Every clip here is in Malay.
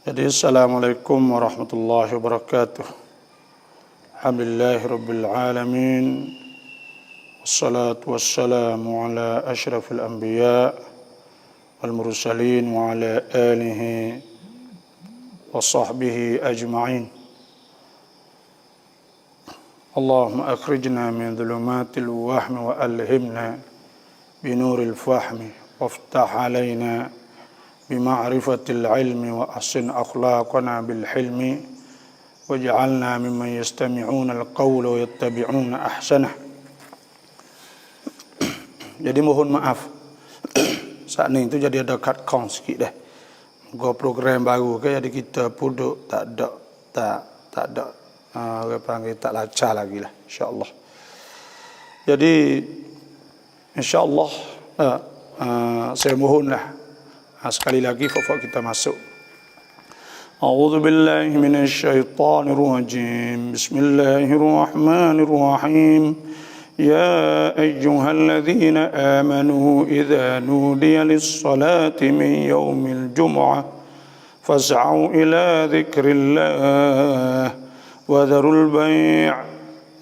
Jadi Assalamualaikum warahmatullahi wabarakatuh. Alhamdulillahirabbil alamin. Wassalatu wassalamu ala asyrafil anbiya wal mursalin wa ala alihi wa sahbihi ajma'in. Allahumma akhrijna min dhulumatil wahmi wa alhimna binuril fahmi waftah alaina bima'rifatil ilmi wa ahsin akhlaqana bil hilmi waj'alna mimman yastami'una al-qawla wa yattabi'una ahsanah. Jadi mohon maaf saat ini itu jadi ada cut count sikit dah. Go program baru ke jadi kita puduk tak ada orang panggil tak lancar lagi lah, insya-Allah. Jadi insya-Allah saya mohonlah sekali lagi kita masuk. A'udzu billahi minasyaitonir rajim. Bismillahirrahmanirrahim. Ya ayyuhalladzina amanu idza nudiya lis-salati min yaumil jumu'ah fas'au ila dzikrillah wa dharul bai'.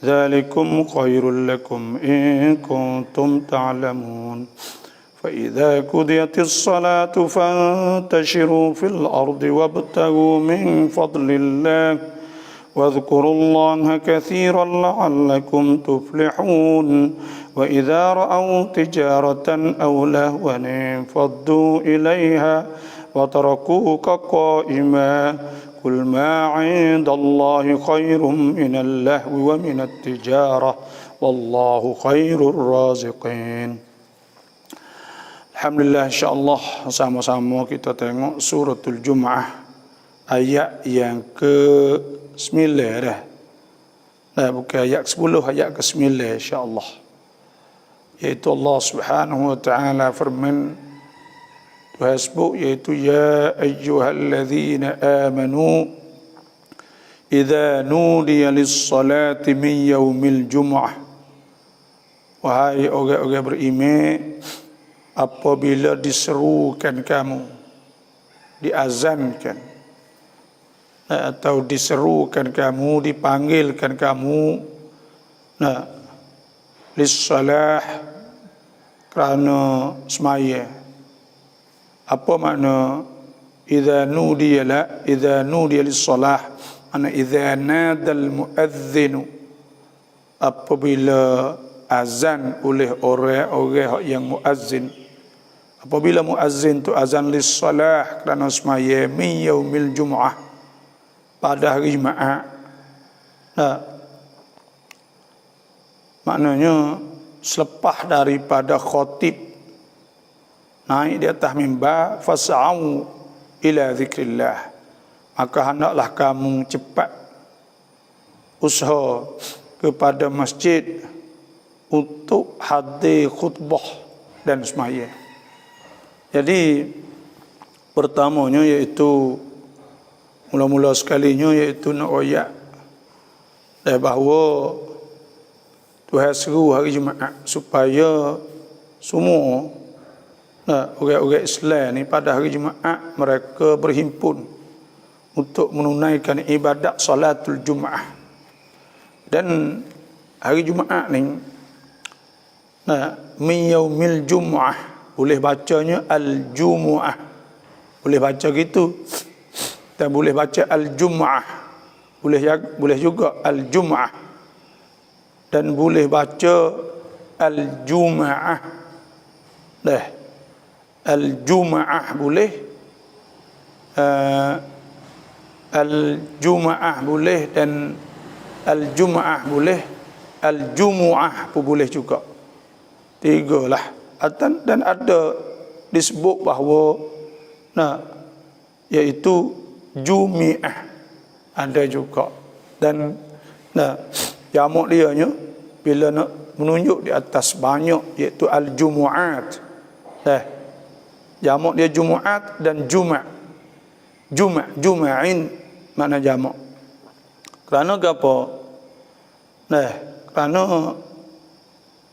Dzalikum khairul lakum in kuntum ta'lamun. فإذا قضيت الصلاة فانتشروا في الأرض وابتغوا من فضل الله واذكروا الله كثيرا لعلكم تفلحون وإذا رأوا تجارة أو لهوا انفضوا إليها وتركوك قائما قل ما عند الله خير من اللهو ومن التجارة والله خير الرازقين. Alhamdulillah, insyaAllah sama-sama kita tengok suratul Jum'ah ayat yang ke-9 dah. Bukan ayat ke-10, ayat ke-9 insyaAllah. Iaitu Allah subhanahu wa ta'ala firman Tuhan sebut iaitu ya ayyuhalladzina amanu idza nudiya lis-salati min yaumil jum'ah. Wahai orang-orang beriman, apabila diserukan kamu, diazankan atau diserukan kamu, dipanggilkan kamu lis-salah, kerana semaya. Apa makna idza nudiya lis-salah? Ana idza nadal muadzin, apabila azan oleh orang-orang yang muazzin. Apabila muazzin tu azan lis-salah kerana semaya min yaumil jumu'ah, pada hari Jumaat. Maknanya selepas daripada khatib naik di atas mimbar, fas'au ila zikrillah, maka hendaklah kamu cepat usaha kepada masjid untuk hadir khutbah dan semaya. Jadi pertamanya iaitu mula-mula sekalinya iaitu nak royak bahawa Tuhan seru hari Jumaat supaya semua orang-orang Islam ni pada hari Jumaat mereka berhimpun untuk menunaikan ibadat salatul Jumaat. Dan hari Jumaat ni min yaumil jumu'ah, boleh bacanya al-jumu'ah, boleh baca gitu, dan boleh baca al-jumu'ah, boleh juga al-jumu'ah, dan boleh baca al-jumu'ah. Al-jumu'ah boleh, al-jumu'ah boleh, dan al-jumu'ah boleh, al-jumu'ah pun boleh juga. Tiga lah. Dan ada disebut bahawa iaitu jumi'ah ada juga. Dan jamak dia nya bila nak menunjuk di atas banyak iaitu al-jumu'at. Jamak dia jumu'at dan juma'. Juma'in makna jamak. Kerana apa? Kerana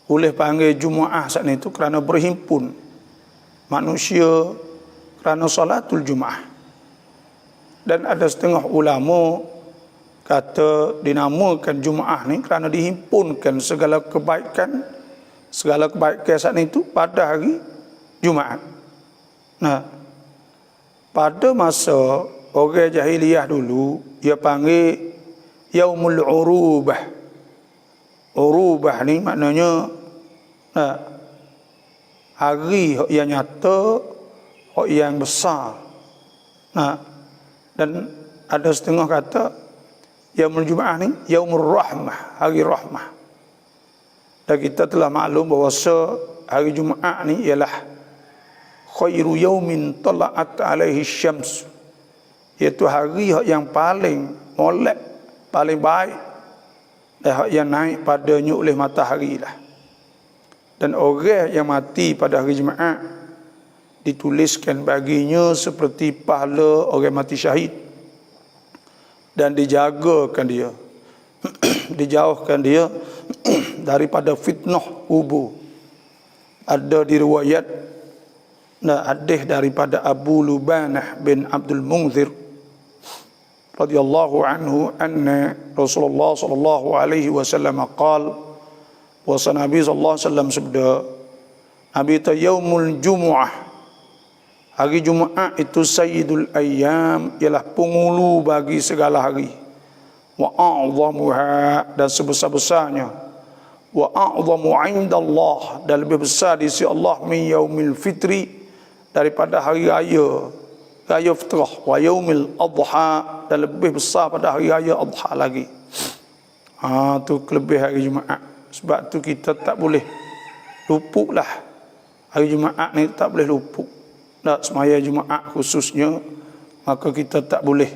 boleh panggil Jumaah saat itu kerana berhimpun manusia kerana salatul Jumaah. Dan ada setengah ulama kata dinamakan Jumaah ni kerana dihimpunkan segala kebaikan saat itu pada hari Jumaat. Nah, pada masa orang jahiliyah dulu, dia panggil Yaumul Urubah. Urubah ni maknanya hari yang nyata, yang besar. Dan ada setengah kata Yaumul Jumaah ni Yaumul Rahmah, hari rahmah. Dan kita telah maklum bahawa hari Jumaat ni ialah khairu yaumin tala'at alaihi syams, iaitu hari yang paling molek, paling baik, dan yang naik padanya oleh matahari lah. Dan orang yang mati pada hari Jumaat dituliskan baginya seperti pahala orang mati syahid, dan dijagakan dia dijauhkan dia daripada fitnah kubur. Ada diriwayat hadis daripada Abu Lubanah bin Abdul Munzir radhiyallahu anhu anna Rasulullah sallallahu alaihi wasallam qala, wa Nabi sallallahu alaihi wasallam sabda, Nabi ta yaumul jumu'ah, hari Jumaat itu sayyidul ayyam, ialah penghulu bagi segala hari. Wa a'zamuha, dan sebesar-besarnya. Wa a'zamu 'indallah, dan lebih besar di sisi Allah min yaumil fitri, daripada hari raya fitrah. Wa yaumil adha, dan lebih besar pada hari raya adha lagi. Tu kelebihan hari Jumaat. Sebab tu kita tak boleh luputlah hari Jumaat ni, tak boleh luput. Nak semaya Jumaat khususnya, maka kita tak boleh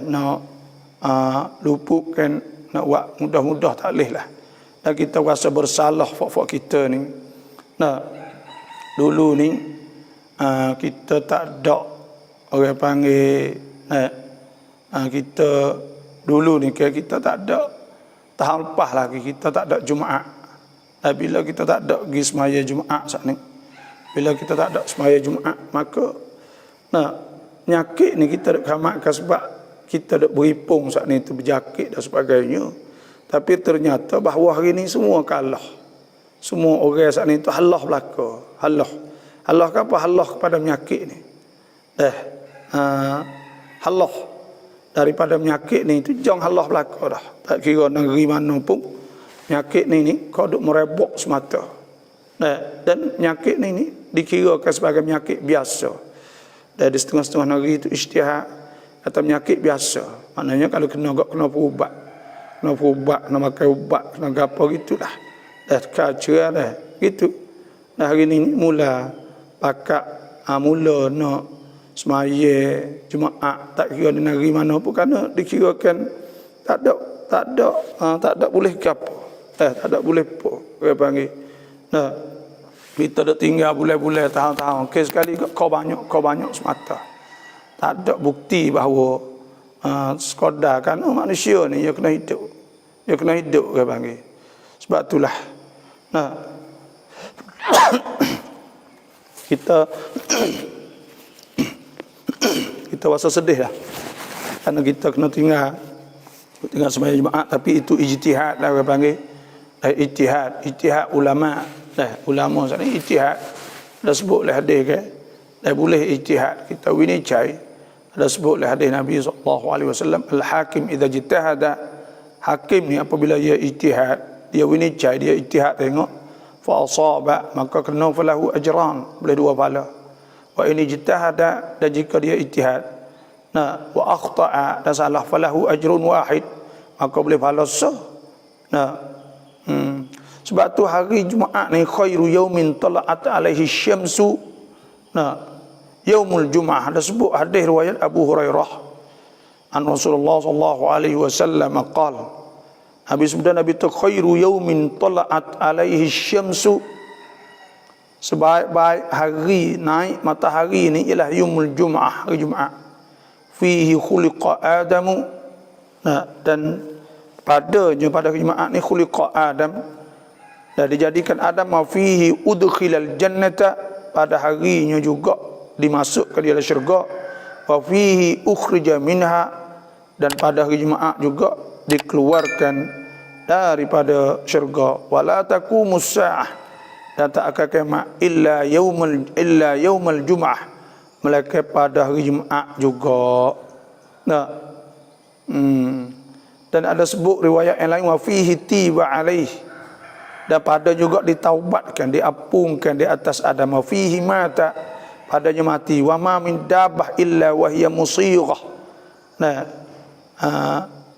nak luputkan, nak buat mudah-mudah tak boleh lah. Dan kita rasa bersalah fak-fak kita ni. Dulu ni kita tak ada orang panggil kita dulu ni kita tak ada tahun lepas lagi, kita tak ada Jumaat. Dan bila kita tak ada pergi semaya Jumaat saat ni, bila kita tak ada semaya Jumaat, maka penyakit ni kita nak kamatkan sebab kita nak beripung saat ni tu, berjakit dan sebagainya. Tapi ternyata bahawa hari ni semua kalah. Semua orang saat ni tu halah belaka. Halah ke apa? Halah kepada penyakit ni. Halah daripada penyakit ni tu, jangan halah belaka dah. Tak kira negeri mana pun, penyakit ni kau duk merebok semata. Dan penyakit ni dikirakan sebagai penyakit biasa. Dan di setengah-setengah negeri itu ijtihad kata penyakit biasa. Maknanya kalau kena perubat, kena makan ubat, kena apa gitulah. Kaca dah gitu. Hari ni mula pakak mula nak semaya Jumaat, tak kira di negeri mana pun, kerana dikirakan tak ada boleh ke apa. Tak ada boleh apa orang panggil. Kita dah tinggal bulan-bulan, tahun-tahun, kes sekali kau banyak semata. Tak ada bukti bahawa sekadar kan manusia ni dia kena hidup orang panggil. Sebab itulah kita rasa sedih lah, kerana kita kena tinggal sembahyang Jumaat. Tapi itu ijtihad lah orang panggil. Ijtihad ulama. Ulama saat ni ijtihad dah sebut oleh hadis ke, dah boleh ijtihad kita winicai. Ada sebut oleh hadis Nabi SAW, al-hakim idza jitahada, hakim ni apabila dia ijtihad, dia winicai, dia ijtihad tengok, fa asaba, maka kena falahu ajran, boleh dua pahala. Wa ini jitahada, dan jika dia ijtihad wa akhta'a, dan salah, falahu ajrun wahid, maka boleh pahala sah. Sebab tu hari Jumaat ni khairu yaumin tala'at alaihi syamsu, yaumul Jumaah. Ada sebut hadis riwayat Abu Hurairah an Rasulullah sallallahu alaihi wasallam qala, habis sebutkan Nabi tu khairu yaumin tala'at alaihi syamsu, sebaik-baik hari naik matahari ni ialah yaumul Jumaah, hari Jumaat. Fihi khuliqa Adamu, dan padanya pada Jumaat ni khuliqa Adam, dan dijadikan Adam, ma fihi udkhilal jannata, pada harinya juga dimasukkan dia dalam syurga. wa fihi ukhrija minha, dan pada hari Jumaat juga dikeluarkan daripada syurga. Wala taqumus saah, dan tak akan kiamat illa yaumul Jumaah, melainkan pada hari Jumaat juga. Nah, dan ada sebut riwayat yang lain wa fihi tiba alaih, dan pada juga ditaubatkan, diampungkan di atas Adam. Wa fihi mata, padanya mati. Wa ma min dabah illa wa hiya musighah. Nah,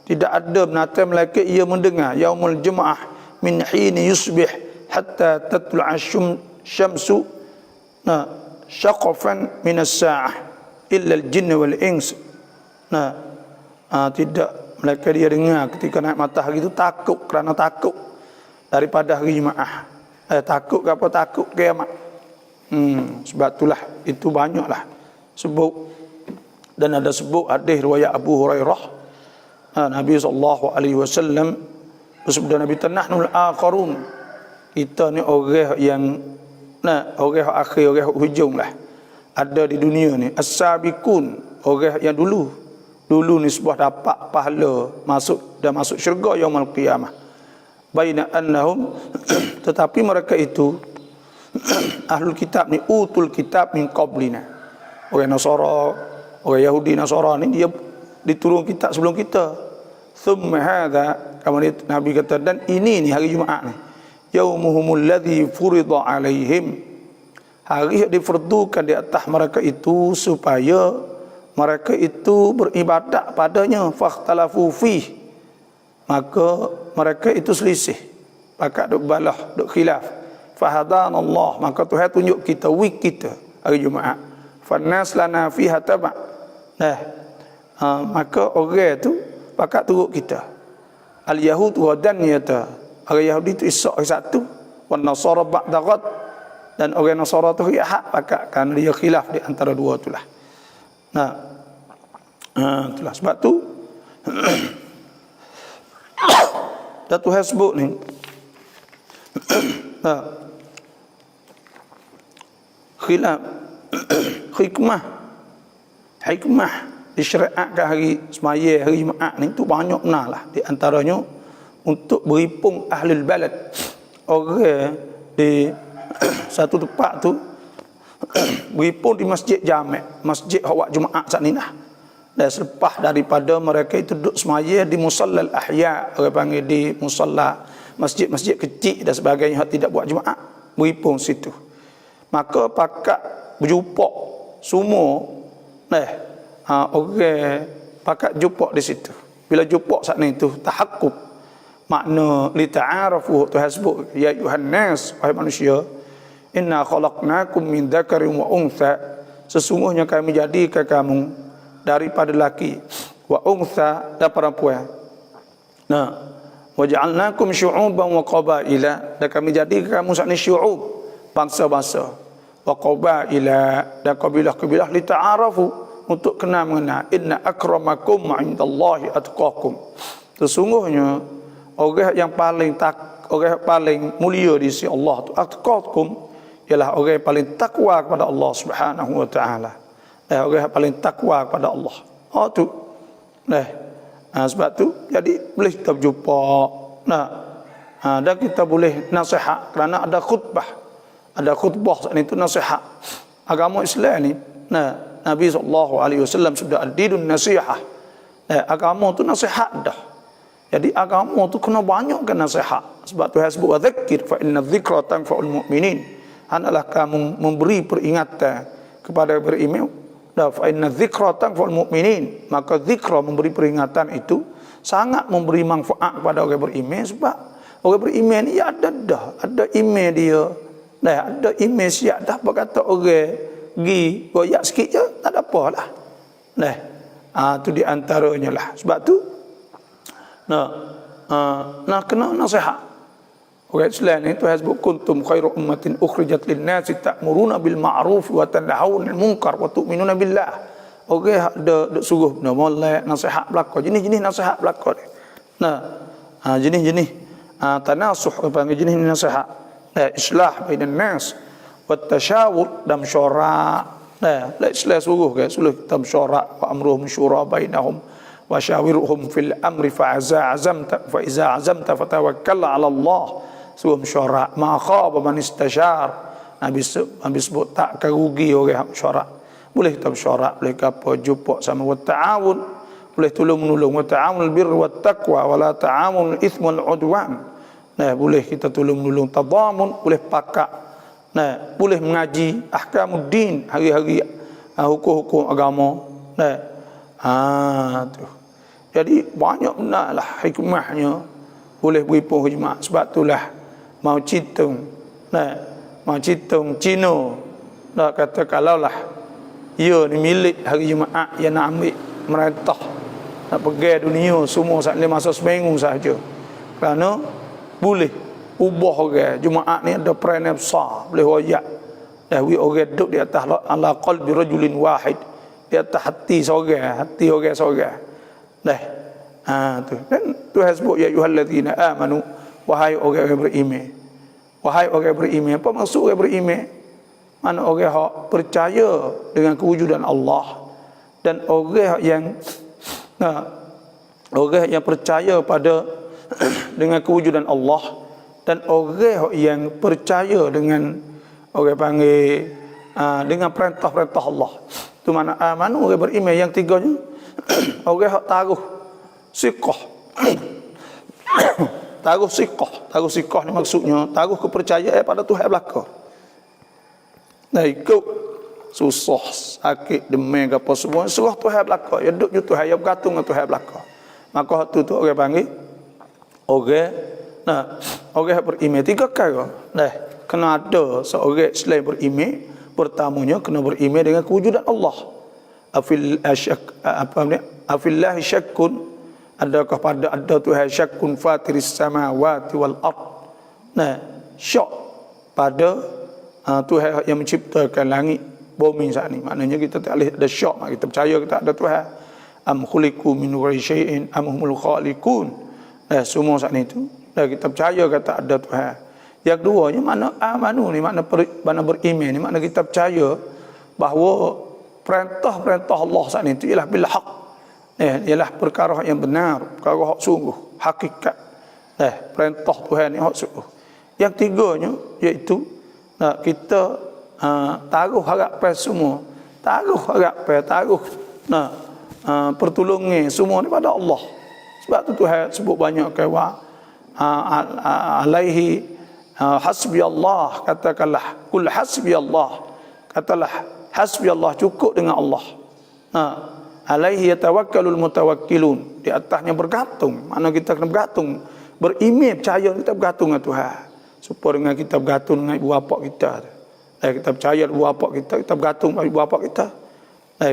tidak ada binatang melainkan ia mendengar yaumul Jumaah min hini yusbih hatta tatlu'a syamsu syaqafan min as-sa'ah illa al-jinn wal ins. Tidak, mereka dia dengar ketika naik matahari itu takut, kerana takut daripada hari Jumaah. Takut ke apa? Takut kiamat. Sebab itulah itu banyaklah sebut. Dan ada sebut hadis riwayat Abu Hurairah, Nabi SAW bersabda, Nabi nahnul akharun, kita ni orang yang orang akhir, orang hujung lah ada di dunia ni. As-sabiqun, orang yang dulu ni sebuah dapat pahala masuk syurga yaumul qiyamah. Baina annahum, tetapi mereka itu ahlul kitab ni, utul kitab min qablina, orang Nasara, orang Yahudi Nasara ni, dia diturun kitab sebelum kita. Thumma hadha, kemudian Nabi kata, dan ini ni hari Jumaat ni, yaumuhumul ladzi furida alaihim, hari yang difardukan di atas mereka itu supaya mereka itu beribadat padanya. Fakhtalafu fih, maka mereka itu selisih, pakat duk balah, duk khilaf. Fahadan Allah, maka Tuhan tunjuk kita week kita hari Jumaat. Fannas lana fiha taba'. Maka orang tu pakat turut kita. Al Yahud wa daniyata, orang Yahudi tu esok hari Sabtu, wan Nasara ba'da ghad, dan orang Nasara tu hari Ahad, pakat kan dia khilaf di antara dua itulah. Itulah sebab tu Datuk Hasbuk ni khilaf hikmah disyariatkan hari semaya hari Jumaat ni tu banyak benar lah. Di antaranya untuk berhimpun ahlul balad, orang di satu tempat tu berhimpun di masjid Jami', masjid awak Jumaat saat ni lah. Dan selepas daripada mereka itu duduk semaya di musallal ahya, orang panggil di musalla, masjid-masjid kecil dan sebagainya, tidak buat Jumaat, berhimpun situ. Maka pakat berjumpa semua orang pakat jumpa di situ. Bila jumpa saat ni tu tahakkuk, makna li ta'arafu, tu hasbuk ya ayuhan nas, wahai manusia, inna khalaqnakum min dzakarin wa untha, sesungguhnya kami jadikan kamu daripada laki, wa untha, dan perempuan. Wa ja'alnakum syu'uban wa qabaila, dan kami jadikan kamu saat ni syu'ub, bangsa-bangsa, wa qabaila, dan kabilah-kabilah, li ta'arafu, untuk kenal mengenal. Inna akramakum 'indallahi atqakum, sesungguhnya orang yang paling mulia di sisi Allah tu atqakum, ialah orang yang paling takwa kepada Allah Subhanahu wa taala. Orang yang paling takwa kepada Allah. Tu. Sebab tu jadi boleh kita berjumpa. Dan kita boleh nasihat, kerana ada khutbah. Ada khutbah saat itu nasihat. Agama Islam ni, Nabi SAW sudah ad-dinun nasihah. Agama tu nasihat dah. Jadi agama tu kena banyakkan nasihat. Sebab tu sebut wa dzakir fa inna dzikra tanfa'ul mu'minin. Hendaklah kamu memberi peringatan kepada beriman. Fa inna dzikra tanfa'ul mu'minin, maka zikra, memberi peringatan itu sangat memberi manfaat kepada orang beriman. Sebab orang beriman ni ada iman dia. Ada iman siap dah, berkata orang pergi goyak sikit je tak ada apalah. Tu di antaranya lah. Sebab tu kena nasihat. Orang Islam ni tu hasbuk kuntum khairu ummatin ukhrijat lin-nasi ta'muruna bil ma'ruf wa tanhauna 'anil munkar wa tu'minuna billah. Orang ada suruh benda molek, nasihat belaka, jenis-jenis nasihat belaka ni. Jenis-jenis tanasuh, panggil jenis nasihat. Islah bainan nas wa tashawur, dan mesyuarat. Nah, la Islam suruh ke suruh kita mesyuarat wa amruhum syura bainahum wa syawirhum fil amri fa iza azamta fatawakkal 'ala Allah. Suruh mesyuarat ma khaba man istashar. Nabi sebut tak kerugi orang mesyuarat. Boleh kita mesyuarat, boleh apa jumpa sama wa ta'awun, boleh tolong-menolong wa ta'awunul birri wat taqwa wa la ta'awunul itsmi wal 'udwan. Nah, boleh kita tolong-menolong tadamun, boleh pakak. Nah, boleh mengaji ahkamuddin, hari-hari hukum-hukum agama. Nah, tu. Jadi banyak benarlah hikmahnya. Boleh beri penghormat. Sebab itulah mau citung. Nah, mau citung Cina. Nak kata kalaulah ia ni milik hari Jumaat yang nak ambil merintah, nak pergi dunia semua saat masa seminggu saja. Kerana boleh ubah orang Jumaat ni ada peranan besar, boleh royak dah orang duduk di atas ala qalbi rajulin wahid, di atas hati orang seorang dah. Tu dan Tuhan sebut ya ayyuhallazina amanu, wahai orang yang beriman. Wahai orang yang beriman, apa maksud orang beriman? Mana orang yang percaya dengan kewujudan Allah, dan orang yang percaya pada dengan kewujudan Allah, dan orang yang percaya dengan orang panggil dengan perintah-perintah Allah. Itu mana amanu, orang beriman. Yang tiganya orang yang taruh siqah. Taruh siqah ni maksudnya taruh kepercayaan pada Tuhan belaka. Nah, ikut susah, sakit, demam ke apa semua suruh Tuhan belaka. Ya duduk je Tuhan, ya bergantung dengan Tuhan belaka. Maka tu orang panggil orang orang beriman. Tiga perkara. Nah, kena ada seorang Islam beriman. Pertamanya kena beriman dengan kewujudan Allah. Afillahi syakkun, adakah pada ada Tuhan syakkun fatiris samawati wal ard. Nah, syak pada Tuhan yang menciptakan langit bumi saat ni. Maknanya kita tak boleh ada syak, kita percaya kita ada Tuhan. Am khuliqu min ghairi syai'in am humul khaliqun. Semua saat ni tu kita percaya kata ada Tuhan. Yang keduanya makna amanu ni, makna beriman ni, makna kita percaya bahawa perintah-perintah Allah saat ni tu ialah bil haq. Ialah perkara yang benar, perkara hak sungguh, hakikat. Perintah Tuhan ni hak sungguh. Yang tiganya iaitu kita taruh harapan semua, pertolongan semua ni pada Allah. Sebab tu Tuhan sebut banyak kata alaihi hasbi Allah, katakanlah kul hasbi Allah, katalah hasbi Allah, cukup dengan Allah. Alaihi yatawakkalul mutawakkilun, di atasnya bergantung. Mana kita kena bergantung, beriman, percaya kita bergantung dengan Tuhan. Supaya dengan kita bergantung dengan ibu bapa kita, kita percaya ibu bapa kita bergantung dengan ibu bapa kita.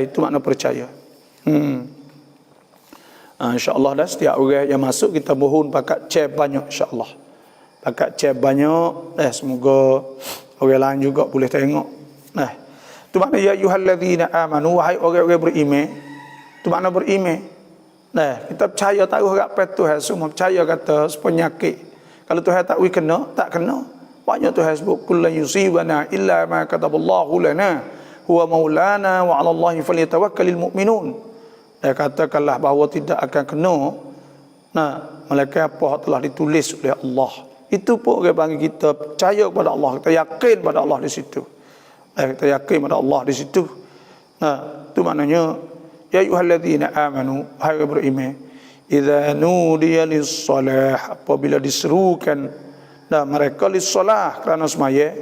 Itu makna percaya. InsyaAllah dah setiap orang yang masuk kita mohon pakat cek banyak, insyaAllah. Pakat cek banyak. Semoga orang lain juga boleh tengok. Itu makna ya ayyuhallazina amanu, wahai orang-orang beriman. Itu makna beriman. Kita percaya tahu harapan Tuhan semua, percaya kata penyakit. Kalau Tuhan tak kena, tak kena. Banyak Tuhan sebut kullan yusibana illa ma kataballahu lana huwa maulana wa 'ala Allahi falyatawakkalul mu'minun. Katakanlah bahawa tidak akan kena melainkan apa yang telah ditulis oleh Allah. Itu pun orang panggil kita percaya kepada Allah, kita yakin pada Allah di situ. Kita yakin pada Allah di situ. Itu maknanya ya ayyuhallazina amanu, hai orang beriman, idza nudiya lis-salah, apabila diserukan mereka lis-salah kerana semaya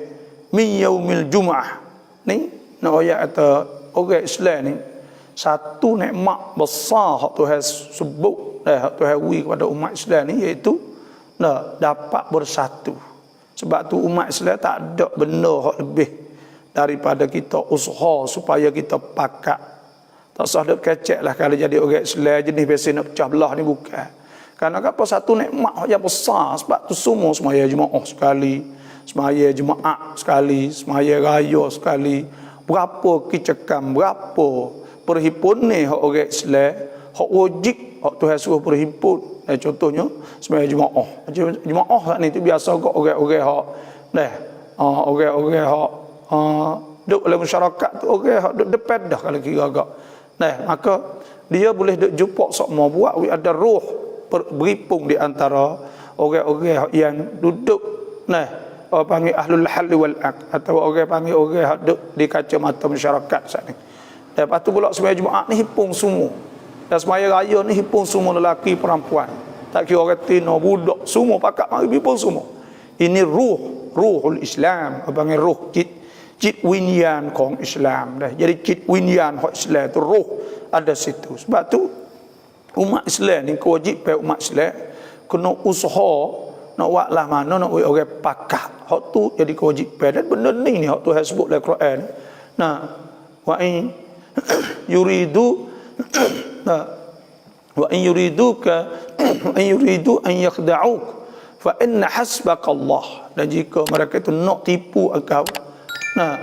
min yaumil jumu'ah. Ni nak ayat kata orang Islam ni satu nikmat besar hak Tuhan sebut, hak Tuhan beri kepada umat Islam ni, iaitu dapat bersatu. Sebab tu umat Islam tak ada benda hak lebih daripada kita usaha supaya kita pakat. Tak usah duk kecek lah kalau jadi orang Islam jenis biasa nak pecah belah ni, bukan. Kerana apa, satu nikmat yang besar. Sebab tu semua semaya Jumaat sekali, semaya Jumaat sekali, semaya raya sekali. Berapa kicekam, berapa perhimpun ni hak orang Islam, hak wajib, hak Tuhan suruh berhimpun. Contohnya semaya Jumaat. Jumaat ni tu biasa kok orang-orang hak orang-orang hak duk dalam masyarakat tu orang hak duk depan dah kalau kira agak. Nah, maka dia boleh duk jumpa semua buat ada roh beripung di antara orang-orang yang duduk orang panggil ahlul hal wal aqd atau orang panggil orang hak duk di kacamata masyarakat saat ni. Lepas tu pula sembahyang Jumaat ni hipung semua. Dan sembahyang raya ni hipung semua lelaki perempuan. Tak kira orang tina budak semua pakat mari hipung semua. Ini ruhul Islam, apa panggil ruh cit winyanของ Islam dah. Jadi cit winyan hak Islam tu ruh ada situ. Sebab tu umat Islam ni kewajipan umat Islam kena usaha nak buat lah mana nak orang pakat. Hak tu jadi kewajipan dan benda ni hak tu sebut dalam Quran. Nah, wa in yuridu wa in yuridu an yakhda'uk fa inna hasbakallah. Dan jika mereka itu nak tipu engkau, nah,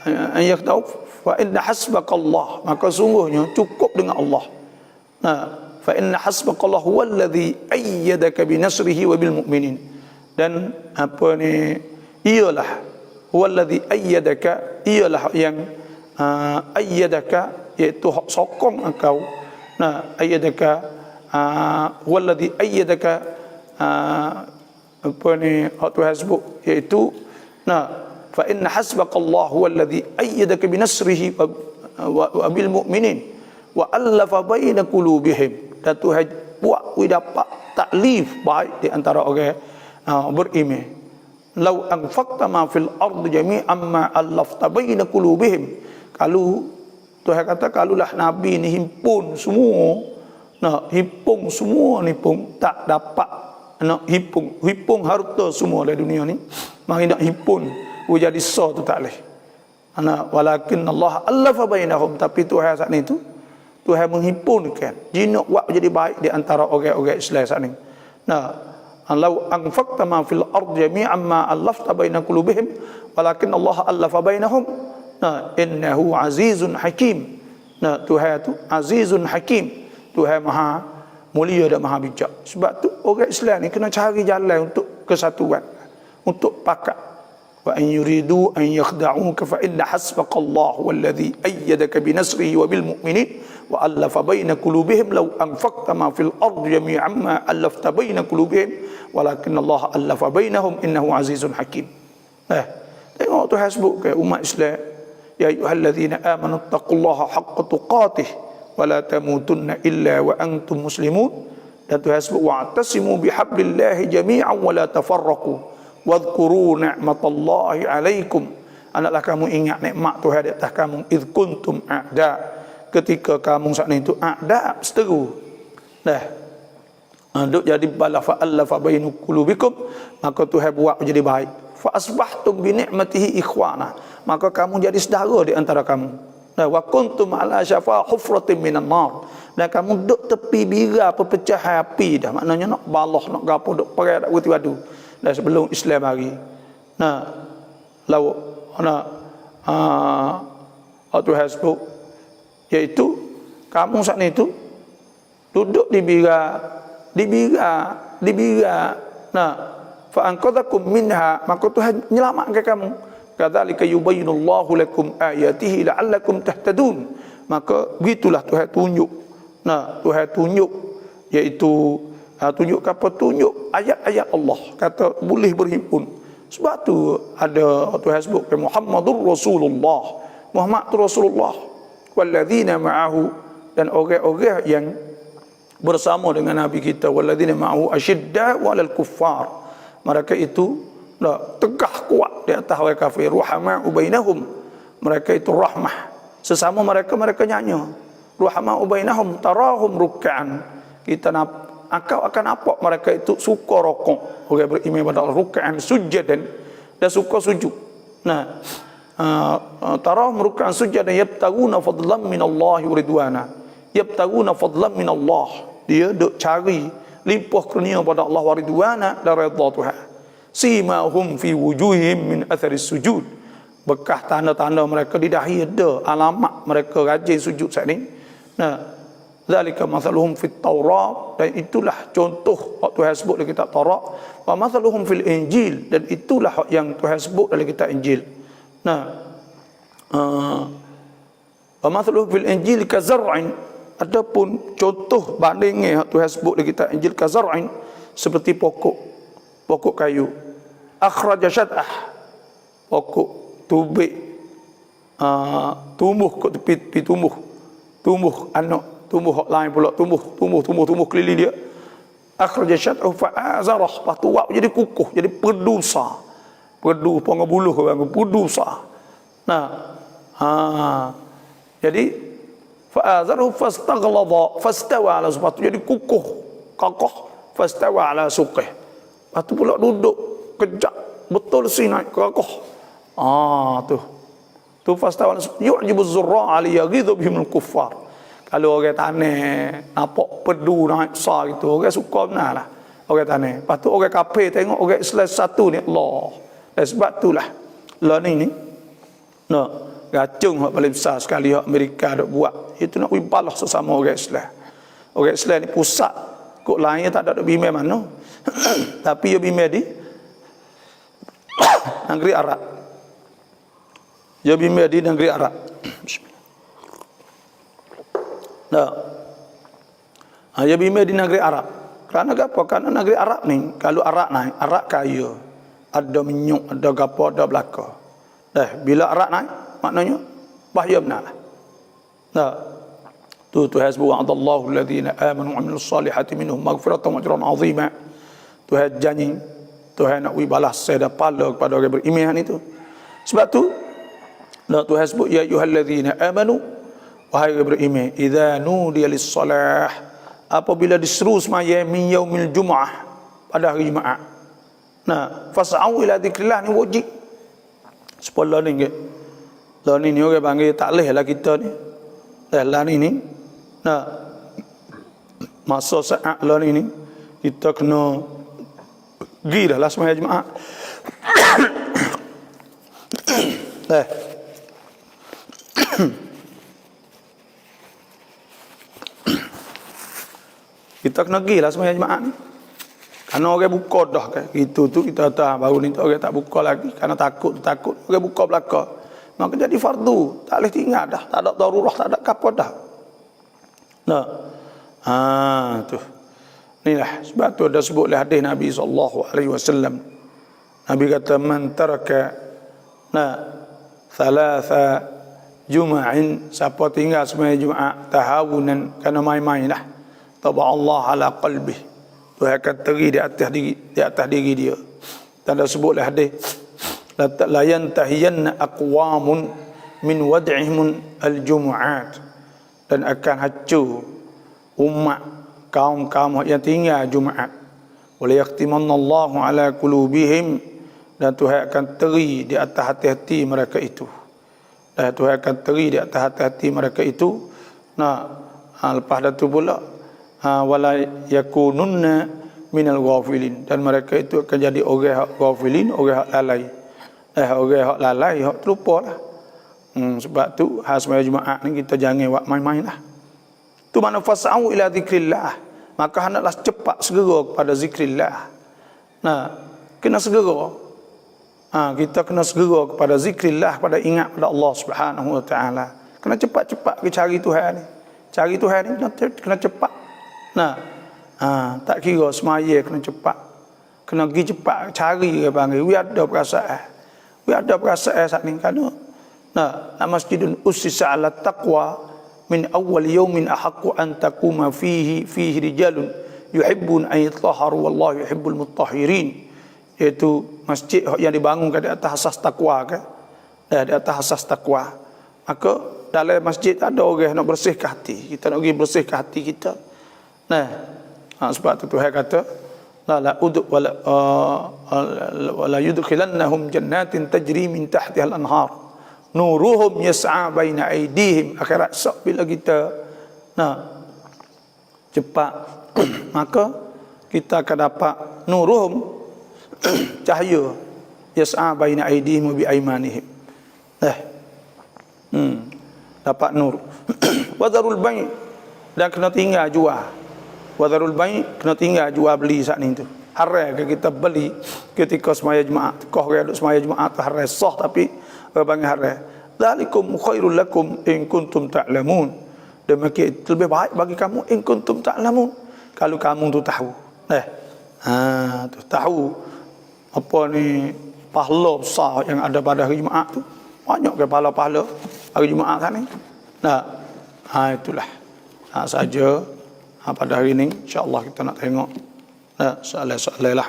an yakhda'uk fa inna hasbakallah, maka sungguhnya cukup dengan Allah. Nah, fa inna hasbakallah huwallazi ayyadaka binasrihi wa bil mu'minin. Dan apa ni, ialah huwallazi ayyadaka, ialah yang ayyadaka, iaitu sokong engkau. Nah, ayyadaka huwallazi ayyadaka, apa ni hak tu hasbuk, iaitu fa inna hasbakallah huwallazi ayyadaka binasrihi wa bil mu'minin wa allafa baina qulubihim. Dan Tuhan buat dapat taklif baik di antara orang beriman. Lau anfaqta ma fil ardi jami'an ma allafta baina qulubihim. Kalau Tuhan kata kalulah Nabi ni himpun semua, himpun semua ni pun tak dapat nak himpun harta semua di dunia ni. Mari nak himpun jadi sah tu tak boleh. Walakin Allah allafa bainahum, tapi Tuhan saat ni tu Tuhan menghimpunkan jinak buat jadi baik di antara orang-orang Islam saat ni. Lau anfaqta ma fil ardi jami'an ma allafta baina qulubihim walakin Allah allafa bainahum. Innahu azizun hakim. Tuhan tu azizun hakim. Tuhan maha mulia dan maha bijak. Sebab tu orang Islam ni kena cari jalan untuk kesatuan, untuk pakat. Wa in yuridu an yakhda'uka fa inna hasbaqallahu wallazi ayyadaka binasrihi wa bil mu'minin wa allafa baina qulubihim law anfaqta ma fil ardi jami'an ma allafta baina qulubihim walakin Allah allafa bainahum innahu azizun hakim. Tengok tu hasbuk ke umat Islam, ya ayyuhallazina amanu taqullaha haqqa tuqatih wa la tamutunna illa wa antum muslimun. Dan tu hasbuk wa'tasimu bihablillahi jami'an wa la tafarraqu wadhkuru ni'matallahi alaikum. Anaklah kamu ingat nikmat Tuhan di atas kamu, idh kuntum a'da, ketika kamu saat itu a'da, seteru. Duk jadi bala fa'allafa baina qulubikum, maka Tuhan buat jadi baik. Fa asbahtum bi ni'matihi ikhwana, maka kamu jadi saudara di antara kamu. Wa kuntum ala syafa hufratin minan nar, dan kamu duk tepi bira perpecahan api dah. Maknanya nak balah, nak gapo, duk perang dak bertu-adu. Dan sebelum Islam hari. Waktu hasbuk, iaitu kamu saat itu duduk di bira. Fa anqadhakum minha, maka Tuhan menyelamatkan kamu. Kadzalika yubayyinullahu lakum ayatihi la'allakum tahtadun. Maka begitulah Tuhan tunjuk. Tuhan tunjuk, iaitu tunjuk apa? Tunjuk ayat-ayat Allah, kata boleh berhimpun. Sebab tu ada Tuhan sebut Muhammadur Rasulullah, Muhammad tu Rasulullah, walladzina ma'ahu, dan orang-orang yang bersama dengan Nabi kita, walladzina ma'ahu asyidda'u 'alal kuffar, mereka itu tegah kuat di atas orang kafir, ruhama'u bainahum, mereka itu rahmah sesama mereka nyanyi, ruhama'u bainahum tarahum ruk'an, kita engkau akan nampak mereka itu suka rokok, orang beriman pada Allah, ruk'an sujadan, dan suka sujud. Tarahum ruk'an sujadan yabtaguna fadlan minallahi wa ridwana, yabtaguna fadlan minallah, dia duk cari limpah kurnia pada Allah wa ridwana, dan redha Tuhan. Simahum fi wujuhihim min atharis sujud, bekas tanda-tanda mereka di dahi ada alamat mereka rajin sujud saat ini. Zalika mathaluhum fit Taurat, dan itulah contoh hak Tuhan sebut dalam kitab Taurat. Wa mathaluhum fil Injil, dan itulah hak yang Tuhan sebut dalam kitab Injil. Wa mathaluhu fil injil ka zar'in, adapun contoh bandingnya Tuhan sebut di kitab Injil ka zar'in, seperti pokok kayu, akhraja syat'ah, pokok tubik tumbuh kat tepi tumbuh anak, tumbuh hak lain pula, tumbuh keliling dia, akhraja syat'ah fa azarah, patu wak jadi kukuh, jadi perdusa, perdu pengebuluh orang perdusa. Jadi fa'azarhu fastaghlaba fastawa ala sepatu, jadi kukuh kokoh, fastawa ala suqih, patu pula duduk kejap betul si naik kokoh. Tu fastawa ala yu'jibu az-zurra' ali yaghidhu bihim al-kuffar. Kalau orang tanah nampak perdu naik besar gitu, orang suka benar lah orang tanah. Lepas tu orang kafir tengok orang Islam satu ni Allah. Sebab itulah lah ni racun yang paling besar sekali yang Amerika dok buat, itu nak balas sesama orang Islam. Orang Islam ni pusat, kok lain tak ada bimbing mana. Tapi dia bimbing di negeri Arab. Dia bimbing di negeri Arab. Dia bimbing di negeri Arab. Kerana apa? Kerana negeri Arab ni, kalau Arab naik, Arab kaya, ada minyak, ada gapo, ada belaka. Bila Arab naik, maknanya bahaya benar. Tuhan sebut wa'adallahu alladhina amanu wa 'amilus salihati minhum maghfiratan wa ajran 'azima. Tuhan janji, Tuhan nak balas saya pahala kepada orang beriman itu. Sebab tu Tuhan sebut ya ayyuhalladzina amanu, wahai orang beriman, idza nudiya lis-salah, apabila diseru semaya min yaumil jumu'ah, pada hari Jumaat. Fas'au ila dzikrillah, ni wajib. Sepuluh ni lah ni orang panggil taklih lah kita ni. Lah ni masa saat lah ni kita kena pergi dah lah sembahyang Jumaat. Kita kena pergi lah sembahyang Jumaat ni. Karena orang buka dah kan. Itu tu kita tahu baru ni orang tak buka lagi karena takut orang buka belakang. Maka jadi fardu, tak boleh tinggal dah, tak ada darurah, tak ada apa dah. Tu. Inilah sebab tu ada sebut oleh hadis Nabi SAW. Nabi kata man taraka thalatha juma'in, siapa tinggal sembahyang Jumaat tahawunan, kerana main-main lah, taba Allah ala qalbih, Tuhan akan teri di atas diri dia. Dan ada sebut oleh hadis la yantahiyanna aqwamun min wad'ihim al-jumu'at, dan akan hancur umat kaum-kaum yang tinggal Jumaat. Wa la yaqtimanallahu ala qulubihim, dan Tuhan akan teri di atas hati-hati mereka itu. Dan Tuhan akan teri di atas hati-hati mereka itu. Lepas itu pula wala yakununna minal ghafilin, dan mereka itu akan jadi orang hak ghafilin, orang hak lalai. Orang hak lalai, hak terlupa lah. Sebab tu sembahyang Jumaat ni kita jangan buat main-main lah. Tu mana fas'au ila zikrillah, maka hendaklah cepat segera kepada zikrillah. Kena segera. Kita kena segera kepada zikrillah, pada ingat pada Allah Subhanahu wa taala. Kena cepat-cepat ke cari Tuhan ni. Cari Tuhan ni kena cepat. Tak kira semaya kena cepat. Kena pergi cepat cari dia panggil. We ada perasaan saat ni kerana masjidun ussisa ala taqwa min awal yawmin ahaqqu an taquma fihi rijalun yuhibbun an yatahharu wallahu yuhibbul mutahhirin, iaitu masjid yang dibangunkan di atas asas takwa kan, di atas asas takwa. Maka dalam masjid ada orang nak bersihkan hati, kita nak pergi bersihkan hati kita. Sebab tu Tuhan kata wala yudkhilannahum jannatin tajri min tahtiha al-anhar nuruhum yas'a baina aydihim. Akhirat sok bila kita cepat maka kita akan dapat nuruhum, cahaya, yas'a baina aydihim wa bi aymanihim. Dapat nur. Wadharul bai', dan kena tinggal jual. Wadharul bai', kena tinggal jual beli saat ni tu. Haram ke kita beli ketika sembahyang Jumaat. Kau orang duk sembahyang Jumaat tu haram sah, tapi orang panggil haram. Dzalikum khairul lakum in kuntum ta'lamun. Demikian lebih baik bagi kamu in kuntum ta'lamun. Kalau kamu tu tahu. Tu tahu apa ni pahala besar yang ada pada hari Jumaat tu. Banyak ke pahala-pahala hari Jumaat kan ni. Itulah. Saja pada hari ni insya-Allah kita nak tengok soalan-soalan lah.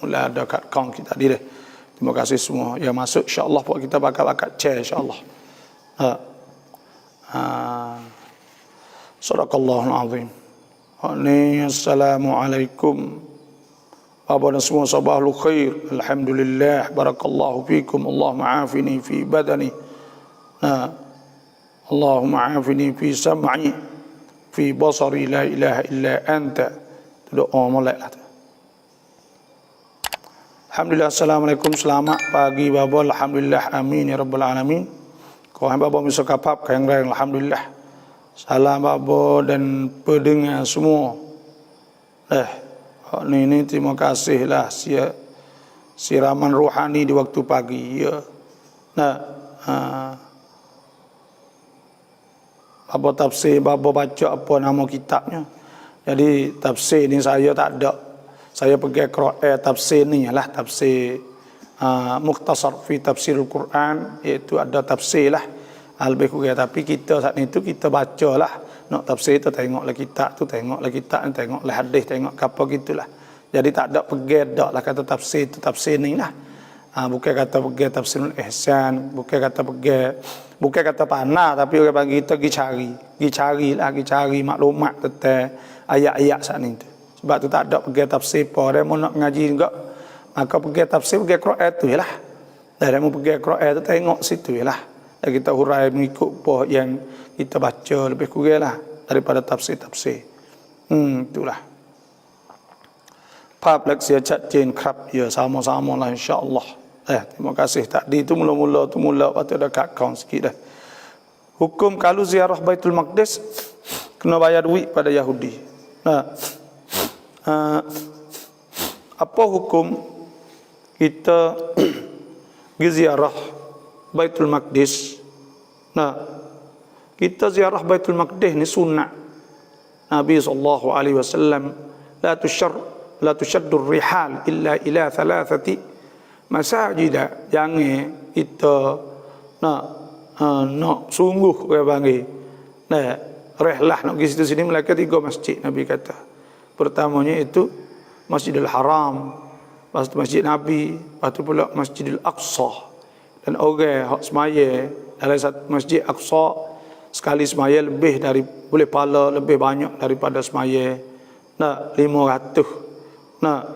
Mula ada kat kaum kita tadi dah. Terima kasih semua yang masuk, insya-Allah kita bakal share insya-Allah. Sadaqallahul azim. Assalamualaikum. Apa dan semua sabahul khair. Alhamdulillah, barakallahu fikum. Allahumma afini fi badani. Allahumma afini fi sam'i, fi basari, la ilaha illa anta. Doa mulai lah. Alhamdulillah, assalamualaikum, selamat pagi babo. Alhamdulillah, amin ya rabbal alamin. Kau hamba babo bisa kapap kayang raya, alhamdulillah. Salam babo dan pendengar semua. Ini terima kasihlah siraman rohani di waktu pagi ya. Babo tafsir, babo baca apa nama kitabnya. Jadi tafsir ni saya tak ada. Saya pergi tafsir ni lah, tafsir Mukhtasar fi Tafsirul Quran, iaitu ada tafsir lah lebih kurang. Tapi kita saat itu kita baca lah, nak tafsir tu tengoklah kitab tu, tengoklah kitab ni, tengoklah hadis, tengok apa gitulah. Jadi tak ada pergi dak lah kata tafsir tu tafsir ni lah. Bukan kata pergi tafsirul ihsan, bukan kata panah, tapi orang bagi kita pergi cari maklumat tentang ayat-ayat saat ni tu. Sebab tu tak ada pergi tafsir apa. Dia mau nak ngaji juga, maka pergi tafsir, pergi Quran tu je lah. Dia mau pergi Quran tu tengok situ je lah. Dan kita hurai mengikut apa yang kita baca lebih kurang lah daripada tafsir-tafsir. Itulah. Pap leksia chat chain krab ya, sama-sama lah insya-Allah. Terima kasih. Tadi tu mula-mula waktu ada kat account sikit dah. Hukum kalau ziarah Baitul Maqdis kena bayar duit pada Yahudi. Apa hukum kita pergi ziarah Baitul Maqdis? Kita ziarah Baitul Maqdis ni sunnah Nabi SAW. La tushaddur rihal illa ila thalathati masajid. Jangan kita nak sungguh orang panggil rehlah nak pergi situ sini, melainkan 3 masjid. Nabi kata pertamanya itu Masjidil Haram, lepas tu Masjid Nabi, lepas tu pula Masjidil Aqsa. Dan orang hak semaya dalam satu Masjid Aqsa sekali semaya boleh pahala lebih banyak daripada semaya 500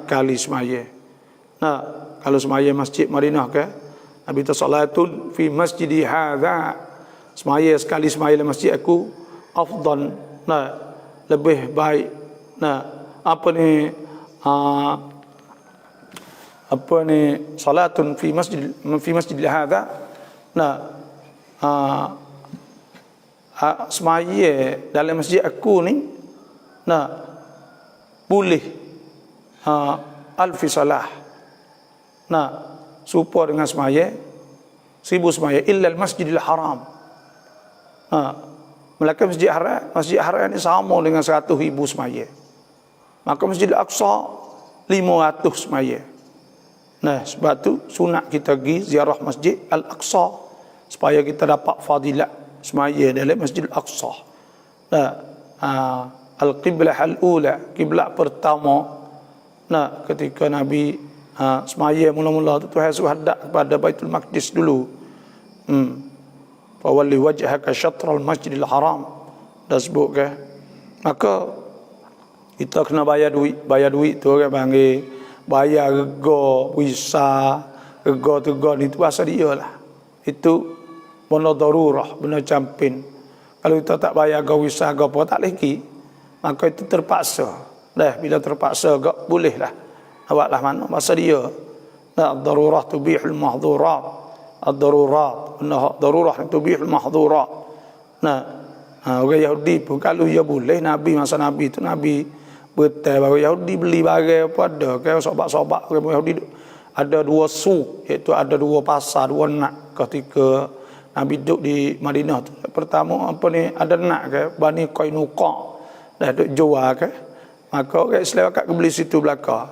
kali semaya. Kalau semaya Masjid Madinah ke, Nabi ta salatun fi masjidi hadza, semaya sekali semaya dalam masjid aku afdal, lebih baik. Salatun fi masjid hadza, semaya dalam masjid aku ni boleh alfi salah, serupa dengan semaya 1000 semaya, illa al-masjidil haram. Melainkan masjid haram ni sama dengan 100,000 semaya. Maka Masjidil Aqsa 500 semaya. Sebab tu sunat kita pergi ziarah Masjid Al-Aqsa supaya kita dapat fadilat semaya dalam Masjidil Aqsa. Al-qiblah al-ula, kiblat pertama. Ketika Nabi semaya mula-mula tu Tuhan suruh hadap kepada Baitul Maqdis dulu. Fawalli wajhaka syatral Masjidil Haram. Dah sebut ke? Maka kita kena bayar duit tu orang panggil bayar rega visa, rega ni tu asal dia lah. Itu benda darurah, benda campin. Kalau kita tak bayar rega visa apa tak lagi, maka itu terpaksa. Bila terpaksa gak boleh lah. Awaklah mana masa dia. Ad-darurah tubihul mahdhurat. Ad-darurat, darurah tubihul mahdhurat. Orang Yahudi pun kalau dia boleh, masa Nabi tu Nabi betul bahawa Yahudi beli barang apa ada ke sobat-sobat orang Yahudi ada 2 suq, iaitu ada 2 pasar, 2 nak ketika Nabi duduk di Madinah tu. Pertama apa ni, ada nak ke Bani Qainuqa dah duk jual ke. Maka orang Islam kat beli situ belaka.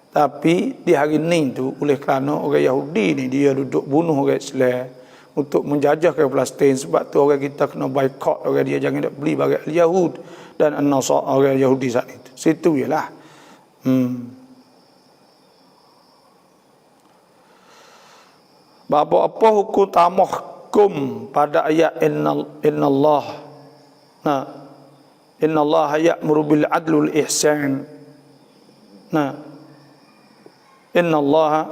Tapi di hari ni tu oleh kerana orang Yahudi ni dia duduk bunuh orang Islam untuk menjajah ke Palestin, sebab tu orang kita kena boycott orang dia, jangan nak beli barang Yahud dan An-Nasara orang Yahudi saat itu. Situ ialah. Apa hukum tamahkum pada ayat innallah. Nah, innallaha ya'muru bil adli wal ihsan. Nah, innallaha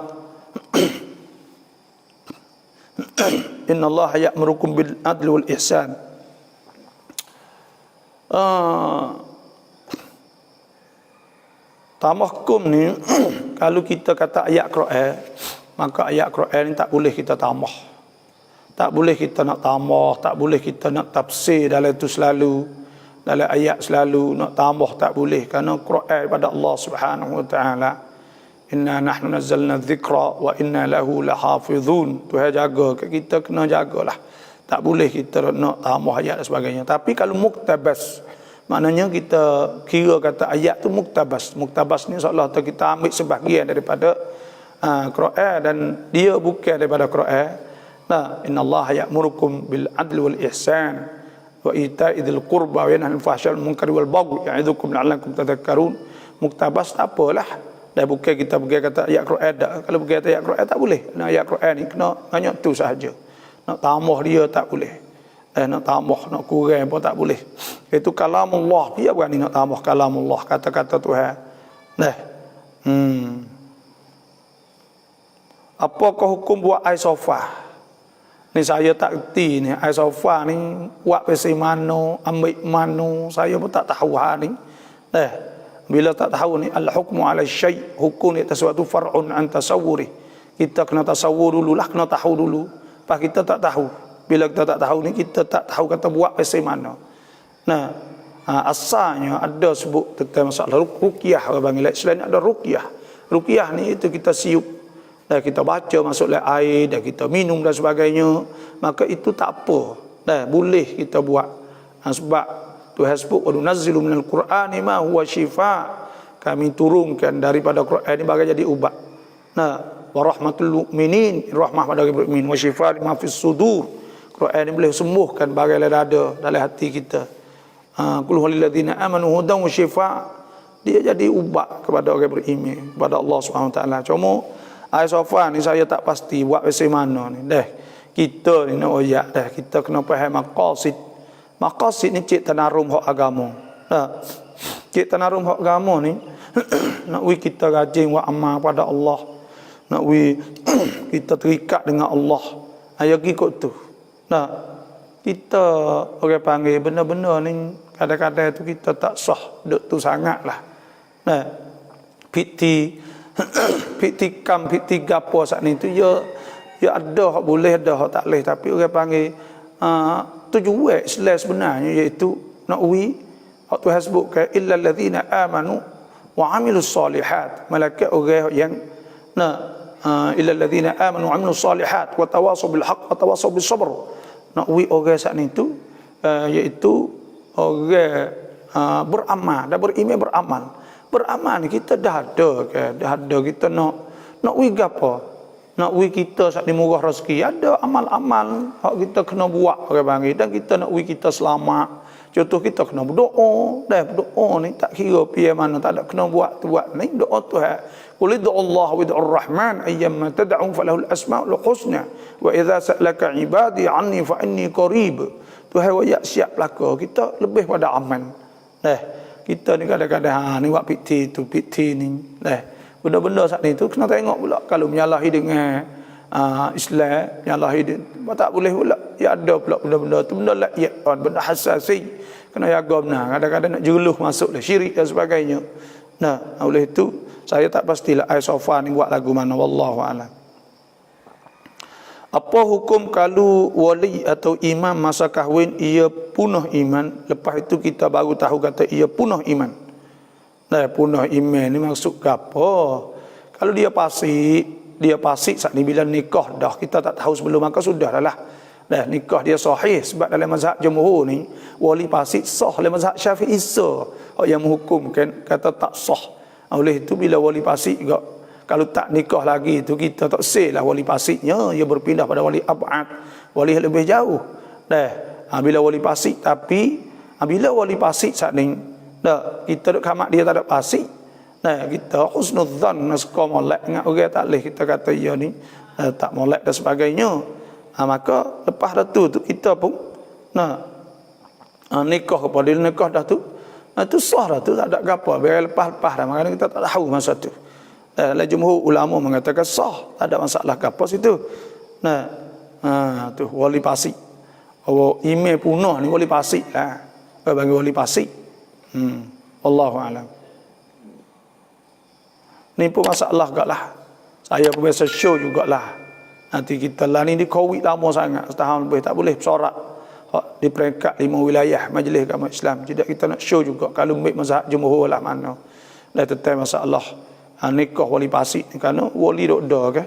innallaha ya'murukum bil adli wal ihsan. Tamahkum ni kalau kita kata ayat Quran, maka ayat Quran ni tak boleh kita tamah. Tak boleh kita nak tambah, tak boleh kita nak tafsir dalam itu selalu, dalam ayat selalu nak tambah, tak boleh. Kerana Quran pada Allah Subhanahu wa taala, inna nahnu nazzalna dzikra wa inna lahu lahafizun. Tuhan jaga, kita kena jagalah. Tak boleh kita nak tambah ayat dan sebagainya. Tapi kalau muktabas, maknanya kita kira kata ayat tu muktabas. Muktabas ni seolah kita ambil sebahagian daripada Quran dan dia bukan daripada Quran. Nah, innallaha ya'murukum bil adli wal ihsan wa ita'i dzil qurba wa yanha 'anil fahsya'i wal munkari wal baghi ya'idzukum la'allakum tadhakkarun. Muktabas tak apalah. Dah bukan kita pergi kata ayat Quran dak. Kalau pergi kata ayat Quran tak boleh. Nah, ayat Quran ni kena hanya tu sahaja. Nak tambah dia tak boleh. Nak tambah, nak kurang pun tak boleh. Itu kalamullah. Biar berani nak tambah kalamullah, kata-kata Tuhan. Nah. Apakah hukum buat air sofa? Ni saya tak erti ni, air sofa ni buat pesi mano, ambil mano, saya pun tak tahu hal ni. Bila tak tahu ni, al-hukmu ala syai', hukum ni atas suatu far'un an tasawwuri. Kita kena tasawwur dulu lah, kena tahu dulu. Pas kita tak tahu. Bila kita tak tahu ni, kita tak tahu kata buat pesi mana. Nah, asalnya ada sebut tentang masalah ruqyah, orang panggil Islam ada ruqyah. Ruqyah ni itu kita siup, dan kita baca masuk dalam air, dan kita minum dan sebagainya, maka itu tak apa. Boleh kita buat. Sebab Tuhan sebut wa nunazzilu minal Qur'ani ma huwa shifa. Kami turunkan daripada Quran ini bagai jadi ubat. Wa rahmatul mu'minin, rahmah pada orang mukmin, wa shifa lima fis sudur. Quran ini boleh sembuhkan bagai dada dalam hati kita. Qul huwal ladzina amanu hudan wa shifa. Dia jadi ubat kepada orang beriman, kepada Allah Subhanahu wa taala. Cuma air sofa ni saya tak pasti buat versi mana ni. Kita ni nak oyak kita kena faham maqasid. Maqasid ni cik tanarum hak agama. Cik tanarum hak agama ni nak kita rajin buat amal pada Allah. Nak kita terikat dengan Allah. Ayo ikut tu. Kita orang panggil benda-benda ni kadang-kadang tu kita tak sah duk tu sangatlah. Piti gapo saat ni tu ya ada hak boleh, ada hak tak boleh, tapi orang panggil tujuan Islam sebenarnya iaitu nak hak Tuhan sebut ke illal ladzina amanu wa amilus solihat, malaikat orang yang illal ladzina amanu wa amilus solihat wa tawasaw bil haqq wa tawasaw bis sabr. Nak orang saat ni tu iaitu orang beramal dan beriman beramal. Beramal ni kita dah ada ke? Dah ada kita nak gapo? Nak kita saat ni murah rezeki, ada amal-amal hak kita kena buat orang panggil, dan kita nak kita selamat. Contoh kita kena berdoa, berdoa ni tak kira piye mana, tak ada kena buat ni doa Tuhan. Qul Allah wa ar-rahman ayyamma tad'u falahul asmaul husna wa idza sa'alaka ibadi anni fa inni qarib. Tuhan wayak siap belaka, kita lebih pada aman. Kita ni kadang-kadang ni buat piti tu, piti ni. Benda-benda saat ni tu kena tengok pula. Kalau menyalahi dengan Islam, menyalahi tak boleh pula. Ya ada pula benda-benda tu, benda layak, benda hasasi. Kena jaga benar. Kadang-kadang nak jeluh masuk dah syirik dan sebagainya. Oleh itu saya tak pastilah air sofa ni buat lagu mana, wallahu a'lam. Apa hukum kalau wali atau imam masa kahwin ia punah iman, lepas itu kita baru tahu kata ia punah iman. Punah iman ni maksud apa? Kalau dia fasik saat ni bila nikah dah kita tak tahu sebelum, maka sudah lah. Dah nikah dia sahih sebab dalam mazhab jumhur ni wali fasid sah, dalam mazhab Syafi'i sah. Yang menghukumkan kata tak sah. Oleh itu bila wali fasid juga kalau tak nikah lagi itu kita tak sahlah wali fasidnya, ia berpindah pada wali ab'ad, wali yang lebih jauh. Dah bila wali fasid, tapi bila wali fasid saat ni dah kita duk kamak dia tak ada fasid. Nah kita husnudzan suka molek ingat orang tak leh kita kata ia ni tak molek dan sebagainya. Maka lepas dah tu kita pun nikah kepada dia, nikah dah tu tu sah dah tu, tak ada apa biar lepas-lepas dah, maknanya kita tak tahu masa tu. Jumhur ulama mengatakan sah, tak ada masalah apa situ. Tu wali fasik. Email punah ni wali fasik lah. Bagi wali fasik. Wallahu a'lam. Ni pun masalah gaklah. Saya pun biasa show jugalah. Nanti kita lah ni di Covid lama sangat, setahun lebih tak boleh bersorak di peringkat 5 wilayah majlis agama Islam. Jadi kita nak show juga kalau ambil mazhab jumhur lah mana. Dah tentang masalah nikah wali fasik ni kerana wali dok dah ke.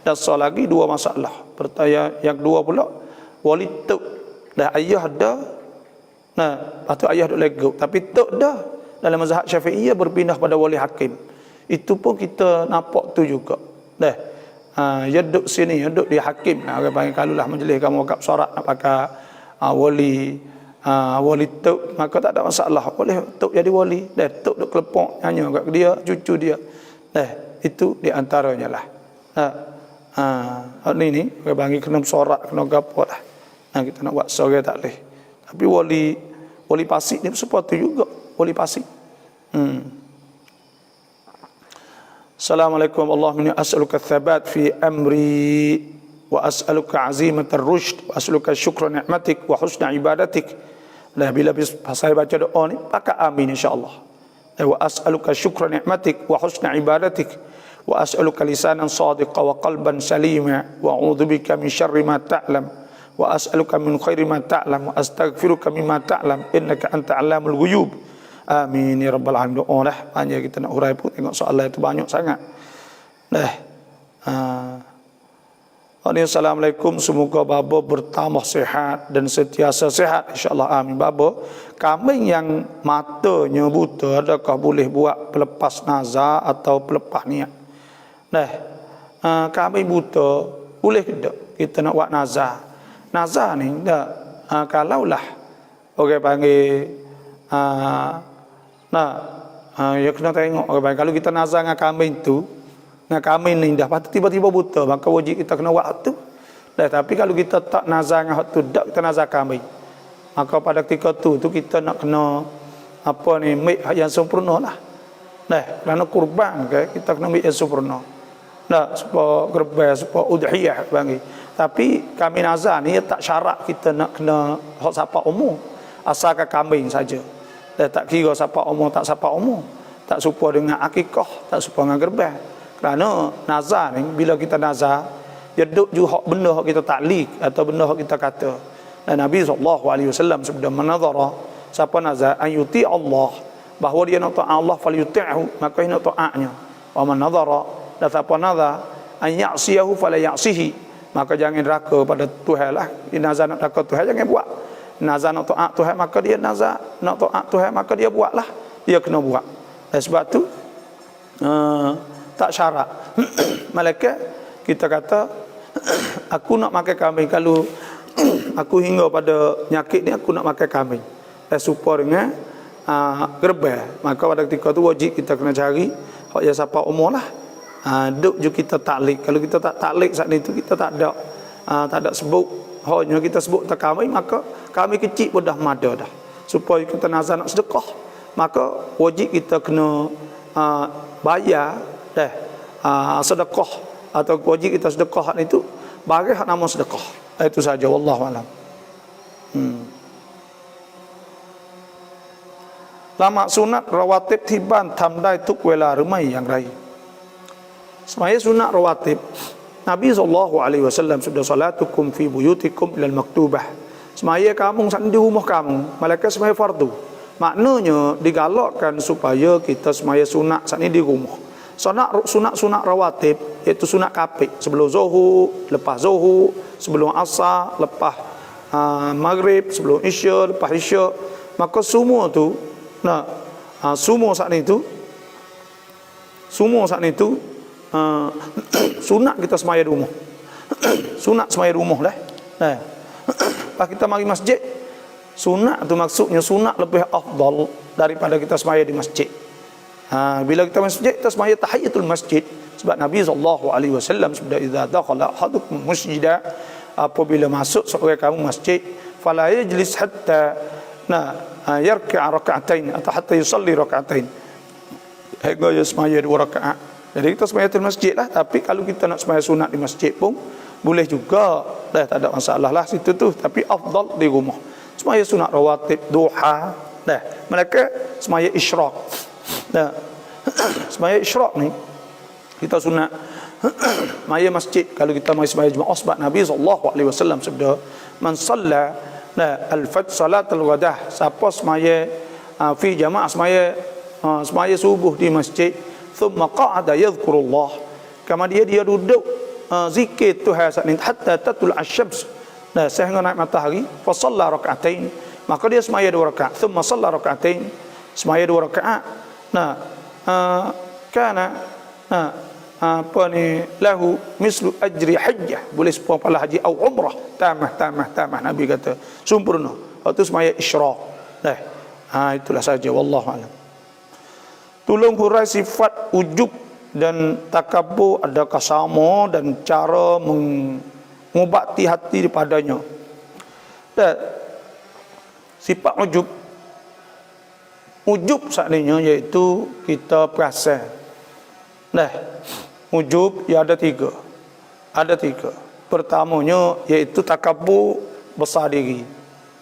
Dah sah lagi dua masalah. Pertanyaan yang kedua pula wali tok dah ayah dah. Lepas tu ayah dok legok tapi tok dah. Dalam mazhab Syafi'i berpindah pada wali hakim. Itu pun kita nampak tu juga. Ya duduk sini, ya duduk di hakim. Orang panggil kalulah majlis kamu wakaf sorak nak pakai wali tok, maka tak ada masalah. Boleh tok jadi wali. Tok duk kelepok nyanyi kat dia, cucu dia. Itu di antaranya lah. Ni orang panggil kena sorak, kena gapo lah. Kita nak buat sorak tak boleh. Tapi wali fasik ni seperti juga wali fasik. Assalamualaikum warahmatullahi wabarakatuh. As'aluka thabat fi amri wa as'aluka azimatar rushd wa as'aluka syukra ni'matik wa husna ibadatik. Bila saya baca doa ni pakai amin insya-Allah. Wa as'aluka syukra ni'matik wa husna ibadatik wa as'aluka lisanan sadiqa wa qalban salima wa a'udzubika min syarri ma ta'lam wa as'aluka min khairi ma ta'lam wa astaghfiruka mimma ta'lam innaka anta 'allamul ghuyub. Amin ya rabbal alamin. Doa dah panjang kita nak hurai pun tengok soalan itu banyak sangat. Assalamualaikum, semoga bapa bertambah sihat dan sentiasa sihat insya-Allah. Amin. Bapa, kambing yang matanya buta adakah boleh buat pelepas nazar atau pelepas niat? Kambing buta boleh ke tak kita nak buat nazar? Nazar ni dah kalaulah orang panggil ya kena tengok kalau kita nazar dengan kambing tu, dengan kambing ni dah patut tiba-tiba buta, maka wajib kita kena buat hak tu. Tapi kalau kita tak nazar dengan hak tu, dak kita nazar kambing, maka pada ketika tu kita nak kena ambil hak yang sempurna lah. Kerana kurban kita kena ambil yang sempurna. Supaya gerbai, supaya udhiyah bagi. Tapi kami nazar ni tak syarat kita nak kena hak siapa umum, asalkan kambing saja. Tak kira siapa umur tak siapa umur, tak serupa dengan akikah, tak serupa dengan gerbai. Kerana nazar ni bila kita nazar dia duk juga benda hak kita taklik atau benda hak kita kata. Dan Nabi SAW sebelum menazara siapa nazar an yuti Allah, bahawa dia nak taat Allah falyuti'hu, maka dia nak taatnya. Wa man nazara, dan siapa nazar an ya'siyahu fala ya'sihi, maka jangan deraka pada Tuhan lah. Dia nazar nak deraka Tuhan jangan buat. Nazar nak taat Tuhan maka dia nazar nak taat Tuhan maka dia buatlah, dia kena buat. Dan sebab tu tak syarat. Malaikat kita kata aku nak makan kambing, kalau aku hingga pada nyakit ni aku nak makan kambing dan serupa dengan gerbai, maka pada ketika tu wajib kita kena cari hak yang siapa umur lah. Duk je kita taklik. Kalau kita tak taklik saat itu kita tak ada sebut hanya kita sebut tak kambing, maka kami kecil pun dah mada dah. Supaya kita nazar nak sedekah, maka wajib kita kena bayar sedekah, atau wajib kita sedekah itu bagi hak nama sedekah. Itu saja, wallahu alam. Lama sunat rawatib tiban thamdai tuk wela rumai yang rai. Semaya sunat rawatib Nabi SAW sudah salatukum fi buyutikum ilal maktubah. Semaya kamu di rumah kamu, malaikat semaya fardu. Maknanya digalakkan supaya kita semaya sunat saat ini di rumah. sunat rawatib, iaitu sunat kapik sebelum zuhur, lepas zuhur, sebelum asar, lepas maghrib, sebelum isya, lepas isya, maka semua tu semua saat itu sunat kita semaya di rumah. Sunat semaya di rumah dah. Pas kita mari masjid, sunat tu maksudnya sunat lebih afdal daripada kita semaya di masjid. Bila kita masjid, kita semaya tahiyatul masjid, sebab Nabi SAW sudah idza dakhala ahadukum masjidah, apabila masuk seorang kamu masjid, fala yajlis hatta yarka'a rak'atain atau hatta yusalli rak'atain, hingga dia semaya 2 rakaat. Jadi kita semaya di masjid lah. Tapi kalau kita nak semaya sunat di masjid pun boleh juga, tak ada masalah lah situ tu. Tapi afdal di rumah. Semaya sunat rawatib, duha, mereka semaya isyraq. Semaya isyraq ni kita sunat maya masjid. Kalau kita mai semaya jemaah, sebab Nabi SAW sabda, man salla al-fajr salat al-wadah, siapa semaya fi jamaah, semaya subuh di masjid, thumma qa'ada yadhkurullah, kemudian dia duduk zikir Tuhan saat ini hatta tatul asyams, sehingga naik matahari, fa shalla rak'atain, maka dia semaya 2 rakaat, thumma shalla rak'atain, semaya 2 rakaat, kana lahu mislu ajri hajjah, boleh sepahala haji atau umrah tamah, Nabi kata sempurna. Itu semaya isyraq. Itulah saja, wallahu alam. Tolong hurai sifat ujub dan takabur, adakah sama dan cara mengubati hati padanya. Sifat ujub seandainya iaitu kita perasan. Ujub ya ada 3. Pertamanya iaitu takabur, besar diri,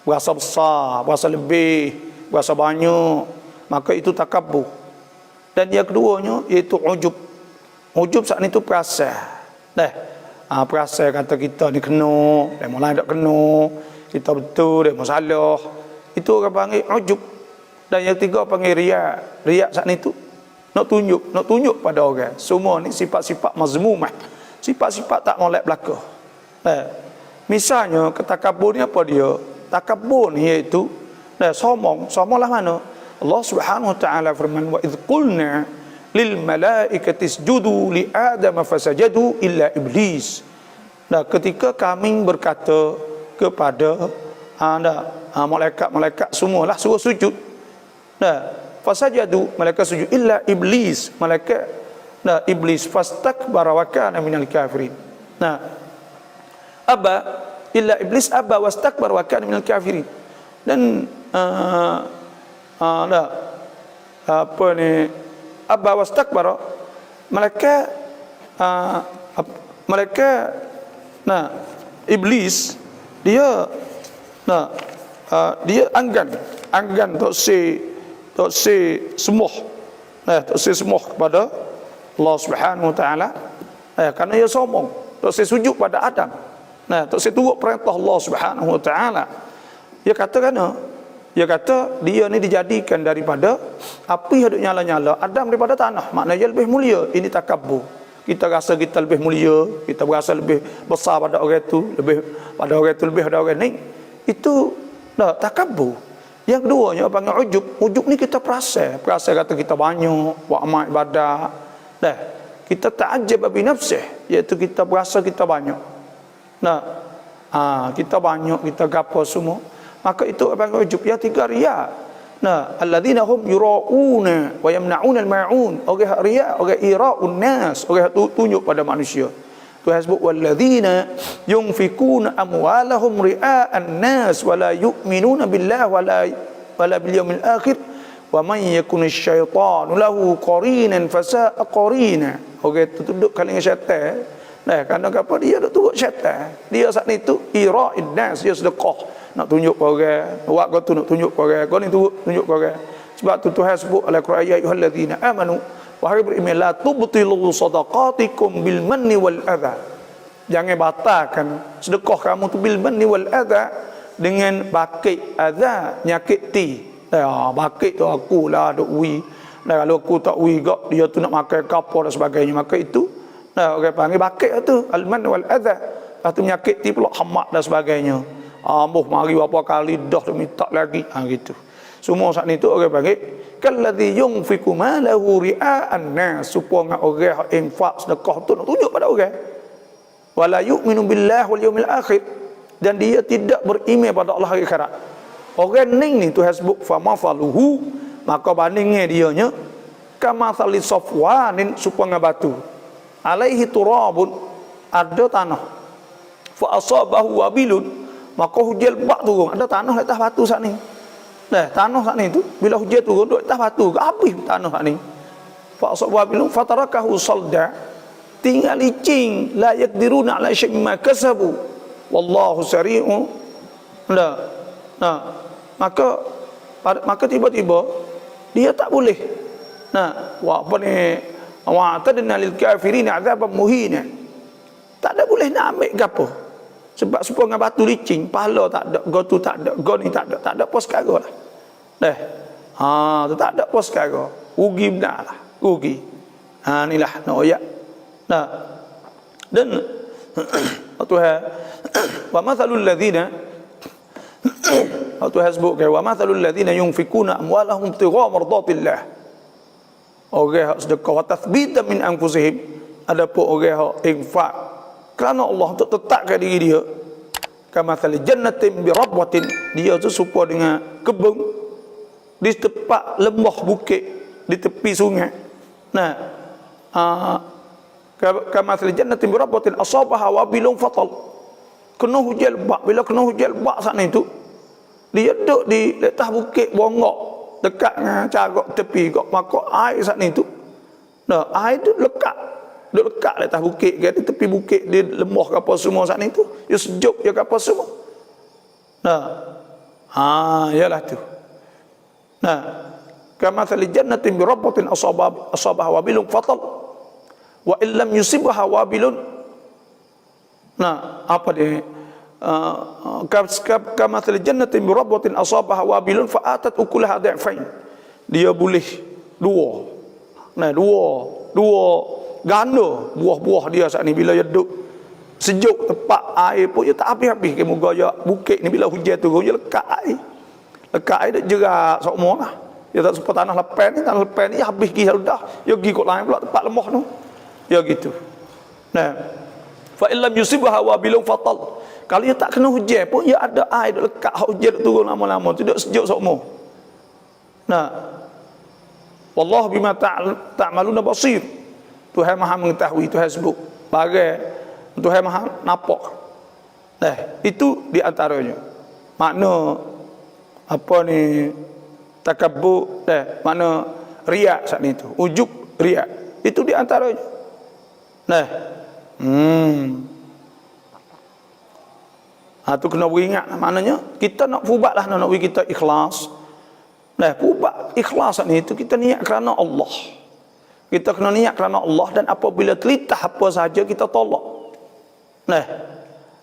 berasa besar, berasa lebih, berasa banyak, maka itu takabur. Dan yang keduanya iaitu ujub. Ujub saat itu perasa. Perasa kata kita ni kena, demo lain tak kena, kita betul, demo salah. Itu orang panggil ujub. Dan yang ketiga panggil riak. Riak saat itu nak tunjuk pada orang. Semua ni sifat-sifat mazmumah, sifat-sifat tak molek belaka. Misalnya ketakabur ni apa dia? Takabur ni iaitu sombong lah mana? Allah Subhanahu wa taala firman, wa idz qulna lil malaikati isjudu li adam fasajadu illa iblis. Ketika kami berkata kepada malaikat semualah suruh sujud. Fasajadu, malaikat sujud, illa iblis, malaikat iblis fastakbara wa kana minal kafirin. Illa iblis aba wastakbara wa kana minal kafirin. Dan aba wastakbara, malaikat iblis dia enggan tok semuh kepada Allah Subhanahu wa taala, kerana dia sombong, tok sujud pada Adam, tok turut perintah Allah Subhanahu wa taala. Dia kata dia ni dijadikan daripada api yang nyala-nyala, Adam daripada tanah, maknanya lebih mulia. Ini takabur. Kita rasa kita lebih mulia, kita berasa lebih besar pada orang itu, lebih pada orang ni. Itu takabur. Yang keduanya panggil ujub. Ujub ni kita perasa kata kita banyak buat amal ibadah. Kita ta'ajjab bi nafsih, iaitu kita berasa kita banyak. Kita banyak, kita gapo semua. Maka itu panggil ujub. Yang 3 riya. Alladzina hum yura'una wa yamna'una al-ma'un. Orang riya, orang ira'un nas, orang tunjuk pada manusia. Tuhan sebut walladzina yunfikuna amwalahum ria'an nas wa la yu'minuna billahi wala bil yawmil akhir wa man yakun asyaitanu lahu qarinan fasa'a qarina. Orang itu duduk kalangan syaitan. Kerana apa dia duk turut syaitan. Dia saat itu ira'in nas, dia sedekah nak tunjuk ke orang, buat kau tu nak tunjuk ke orang, kau ni tunjuk ke orang. Sebab tu Tuhan sebut dalam Quran, ya ayyuhalladzina amanu, wahai beriman, la tubtilu sadaqatikum bil manni wal adha. Jangan batalkan sedekah kamu tu bil manni wal adha, dengan bakit adha, nyakiti. Bakit tu akulah duk wi Nah, kalau aku tak wigak dia tu nak makan kapur dan sebagainya, maka itu nah orang panggil bakit tu al-man wal adha. Lepas tu menyakiti pula hamak dan sebagainya. Ambuh mari berapa kali dah tu minta lagi. Gitu. Semua saat ni tu orang panggil kalladzi yunfiqu malahu ria'an nas, supaya orang infak sedekah tu nak tunjuk pada orang. Wala yu'minu billahi wal yawmil akhir, dan dia tidak beriman pada Allah hari akhirat. Orang ni tu hasbuk fama faluhu, maka bandingnya dianya kama thali safwanin, supaya batu alaihi turabun, ada tanah, fa asabahu wabilun, maka hujan bak turun, ada tanah atas batu saat ni. Nah, tanah saat ni tu bila hujan turun duduk atas batu, habis tanah saat ni. Fa asabahu wabilun fatarakahu salda, tinggal licin, la yaqdiruna ala syai'in ma kasabu wallahu sari'u. Nah, maka tiba-tiba dia tak boleh. Nah, apa ni, wa tadna lil kafirin azaban muhina, tak ada boleh nak ambil gapo, sebab supaya dengan batu licin, pahala tak ada, gotu tak ada, goni tak ada pos sekarang lah. Tu tak ada pos sekarang, rugi benar lah, rugi. Inilah nak ayat. Nah, dan Tuhan wa mathalul ladzina, Tuhan sebut wa mathalul ladzina yunfikuna amwalahum ibtigha mardatillah, orang hak sedekah wa tathbitan min anfusihim, adapun orang hak infak kerana Allah untuk tetapkan diri dia, kamathal jannatin bi rabwatin, dia tu serupa dengan kebun di tempat lembah bukit di tepi sungai. Nah, kamathal jannatin bi rabwatin asabaha wabilun fatal, kena hujan lebat. Bila kena hujan lebat saat ni tu dia duduk di atas bukit bongok dekat dengan carok tepi kok, maka air saat ni tu, nah air tu lekat di atas bukit ke, di tepi bukit, di lembah ke apa semua saat ni tu, dia sejuk dia ke apa semua. Nah, ialah tu. Nah, kamathal jannatin bi rabbatin asabah wabilun fatal wa illam yusibha wabilun. Nah, apa dia? Kamathal jannatin bi rabbatin asabah wabilun fa atat ukulaha dha'fain, dia boleh dua. Nah, dua ganda buah-buah dia saat ni. Bila dia duduk sejuk tempat air pun dia tak habis-habis ke muka dia bukit ni. Bila hujan turun dia lekat air dia jerak semua lah. Dia tak seperti tanah lepan ni habis pergi dah, dia pergi kot lain pula tempat lemah tu, ya gitu. Nah, fa illam yusibha wabilun fatal, kalau dia tak kena hujan pun dia ada air dia lekat, hujan turun lama-lama tu dia sejuk semua. Nah, wallahu bima ta'maluna basir, Tuhan Maha mengetahui, Tuhan sebut bagai Tuhan Maha nampak. Nah, itu di antaranya makna apa ni takabbur, makna riak saat ni tu, ujub riak, itu di antaranya. Nah, tu kena beringat, maknanya kita nak fubat lah, nak kita ikhlas. Nah, fubat ikhlas saat ni tu kita niat kerana Allah. Kita kena niat kerana Allah, dan apabila telitah apa saja kita tolak. Nah,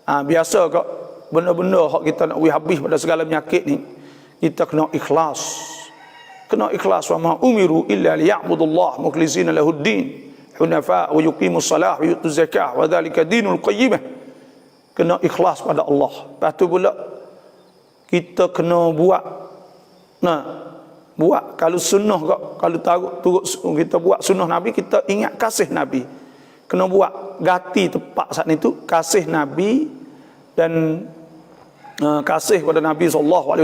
biasa kok benda-benda hak kita nak habis pada segala penyakit ni, kita kena ikhlas. Kena ikhlas, wa ma umiru illa liya'budullah mukhlishina lahuddin hunafa wa yuqimus salah wa yutuz zakah wa dzalika dinul qayyimah. Kena ikhlas pada Allah. Lepas tu pula kita kena buat, buat kalau sunnah kok, kalau turut kita buat sunnah Nabi, kita ingat kasih Nabi, kena buat gati tepat saat itu kasih Nabi, dan kasih pada Nabi SAW,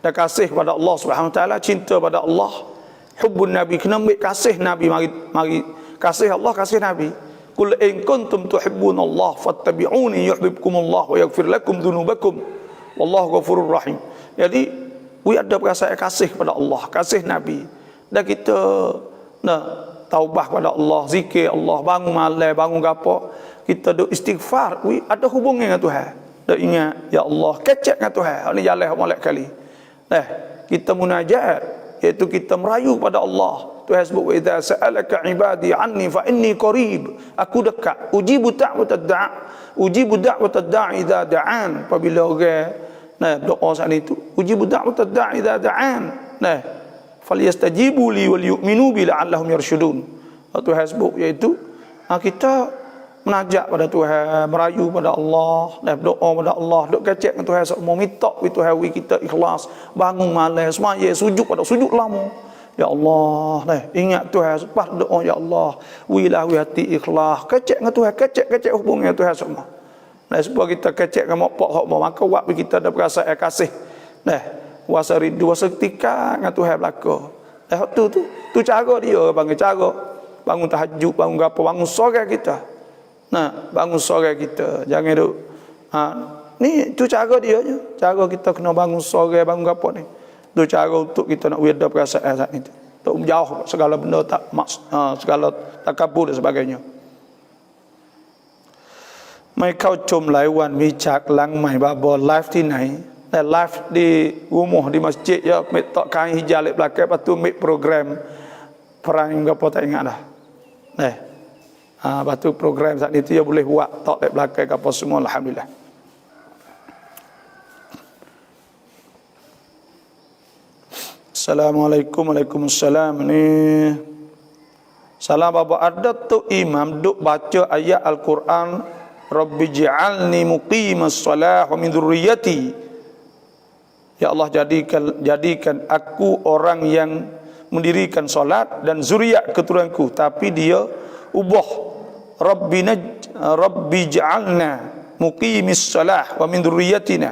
dan kasih pada Allah Subhanahu Wa Taala, cinta pada Allah, hubbun Nabi, kena ambil kasih Nabi, mari kasih Allah, kasih Nabi. Qul in kuntum tuhibbunallah fattabi'uni yuhibbukumullah wa yaghfir lakum dhunubakum wallahu ghafurur rahim. Jadi ada perasaan kasih pada Allah, kasih Nabi, dan kita taubah pada Allah, zikir Allah, bangun malam, bangun gapo, kita duk istighfar, ada hubungan dengan Tuhan. Dak ingat, ya Allah, kecek dengan Tuhan. Ini jalan molek kali. Kita munajat, iaitu kita merayu pada Allah. Tuhan sebut, wa idza sa'alaka ibadi anni fa inni qarib, aku dekat, ujibu da'watad da'i idza da'an. Apabila orang doa saat itu, ujibu da'watad da'i idza da'an. falyastajibu li wal yu'minu bi la'allahum yarshudun. Tuhan sebut iaitu kita menajak pada Tuhan, merayu pada Allah, dan berdoa pada Allah, duk kecek dengan Tuhan semua, minta wi Tuhan wi kita ikhlas, bangun malam semaya sujud pada sujud lama. Ya Allah, ingat Tuhan lepas doa ya Allah, wilah wi hati ikhlas, kecek dengan Tuhan, kecek hubungan dengan Tuhan semua. Sebab kita kecek dengan mak pak hak maka wak kita ada perasaan kasih. Kuasa rindu, kuasa ketika dengan Tuhan belaka. Tu cara dia panggil cara bangun tahajud, bangun apa, bangun sore kita. Bangun sore kita. Jangan duk ni tu cara dia je. Cara kita kena bangun sore, bangun apa ni. Tu cara untuk kita nak weda perasaan saat itu. Untuk menjauh segala benda tak segala takabur dan sebagainya. ไม่เข้าชมหลายวันมีฉากหลังใหม่บาบอไลฟ์ที่ไหนแต่ไลฟ์di rumah di masjid ya mek tok kain hijab lek belakang lepas tu mek program perang apa tak ingat dah. Lepas tu program saat itu ya boleh buat tok lek belakang apa semua alhamdulillah. Assalamualaikum. Waalaikumsalam. Ni salam bapa ada tu imam duk baca ayat Al-Quran Rabbi ji'alni muqimas salah wa min dzurriyyati. Ya Allah jadikan aku orang yang mendirikan solat dan zuriat keturunanku, tapi dia ubah Rabbi ja'alna muqimis salah wa min dzurriyyatina.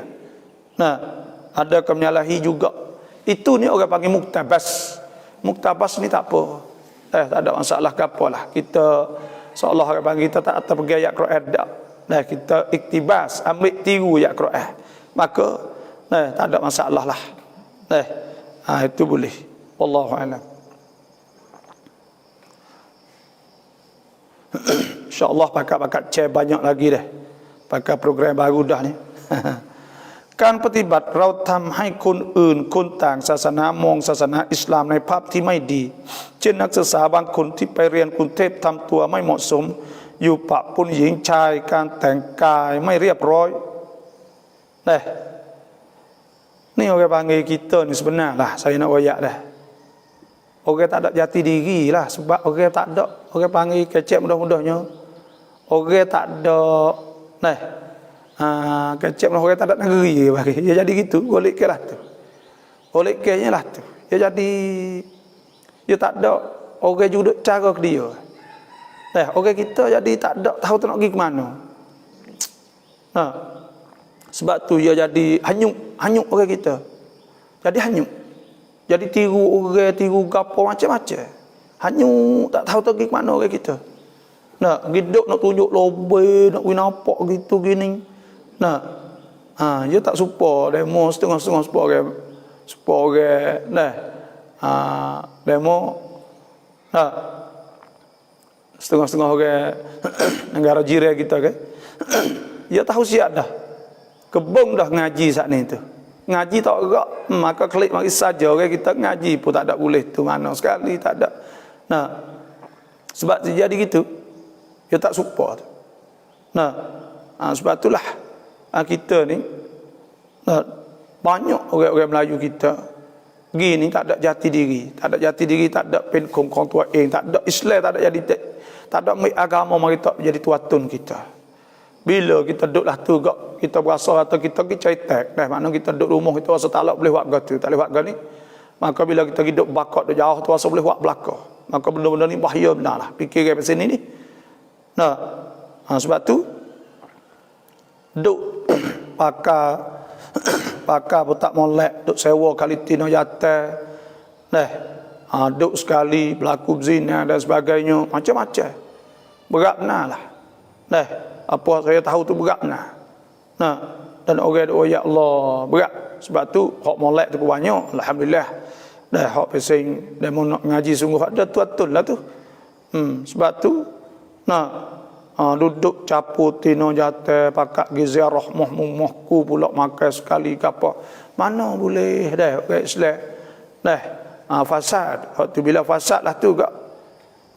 Ada menyalahi juga. Itu ni orang panggil muktabas. Muktabas ni tak apa. Tak ada masalah ke apalah. Kita seolah orang panggil kita tak terpergi ayat Quran dak. Kita iktibas, ambil tiru ayat Quran. Maka tak ada masalah lah. Itu boleh. Wallahu a'lam. InsyaAllah pakat share banyak lagi dah. Pakai program baru dah ni. การปฏิบัติเราทำให้คนอื่นคนต่างศาสนามองศาสนาอิสลามในภาพที่ไม่ดีเช่นนักศึกษาบางคนที่ไปเรียนกรุงเทพทำตัวไม่เหมาะสมอยู่ปะปนหญิงชายการแต่งกายไม่เรียบร้อยนี่orang panggil kita ni sebenarlah saya nak wayak dah orang tak ada jati diri lah sebab orang tak ada orang panggil kecek mudah-mudahnya orang tak ada kecek orang tak ada negeri bagi dia jadi gitu boleh ke lah tu boleh ke nya lah tu dia jadi dia tak ada orang juga cara ke dia orang kita jadi tak ada tahu nak pergi ke mana sebab tu dia jadi hanyut orang kita jadi hanyut jadi tiru orang tiru gapo macam-macam hanyut tak tahu nak pergi ke mana orang kita hidup nak tunjuk lobe nak win nampak gitu gini dia tak suka demo setengah-setengah supaya orang demo setengah-setengah orang negara jiran kita kan dia tahu siap dah kebong dah ngaji saat ni tu ngaji tak gerak maka klik mari saja orang kita ngaji pun tak ada boleh tu mana sekali tak ada sebab jadi gitu dia tak support sebab itulah kita ni banyak orang-orang Melayu kita gini tak ada jati diri tak ada penkong tua tak ada Islam tak ada jadi tak ada agama mari tak jadi tuatun kita bila kita duduklah tu kita berasa atau kita cetek makna kita duduk rumah kita rasa tak boleh buat gitu tak boleh buat gini maka bila kita hidup bakot jauh tu rasa boleh buat belaka maka benda-benda ni bahaya benarlah fikir ke sini ni sebab tu duk pakar pun tak molek duk sewa kali tino jatah duk sekali berlaku zina dan sebagainya macam-macam berat benar lah apa saya tahu tu berat benar dan orang doa ya Allah berat sebab tu hak molek tu banyak alhamdulillah hak pesing dan mau nak ngaji sungguh ada tuatun lah tu sebab tu duduk caput tino jatah pakak giziarah mahku pula makan sekali ke apa mana boleh orang Islam fasad waktu bila fasad lah tu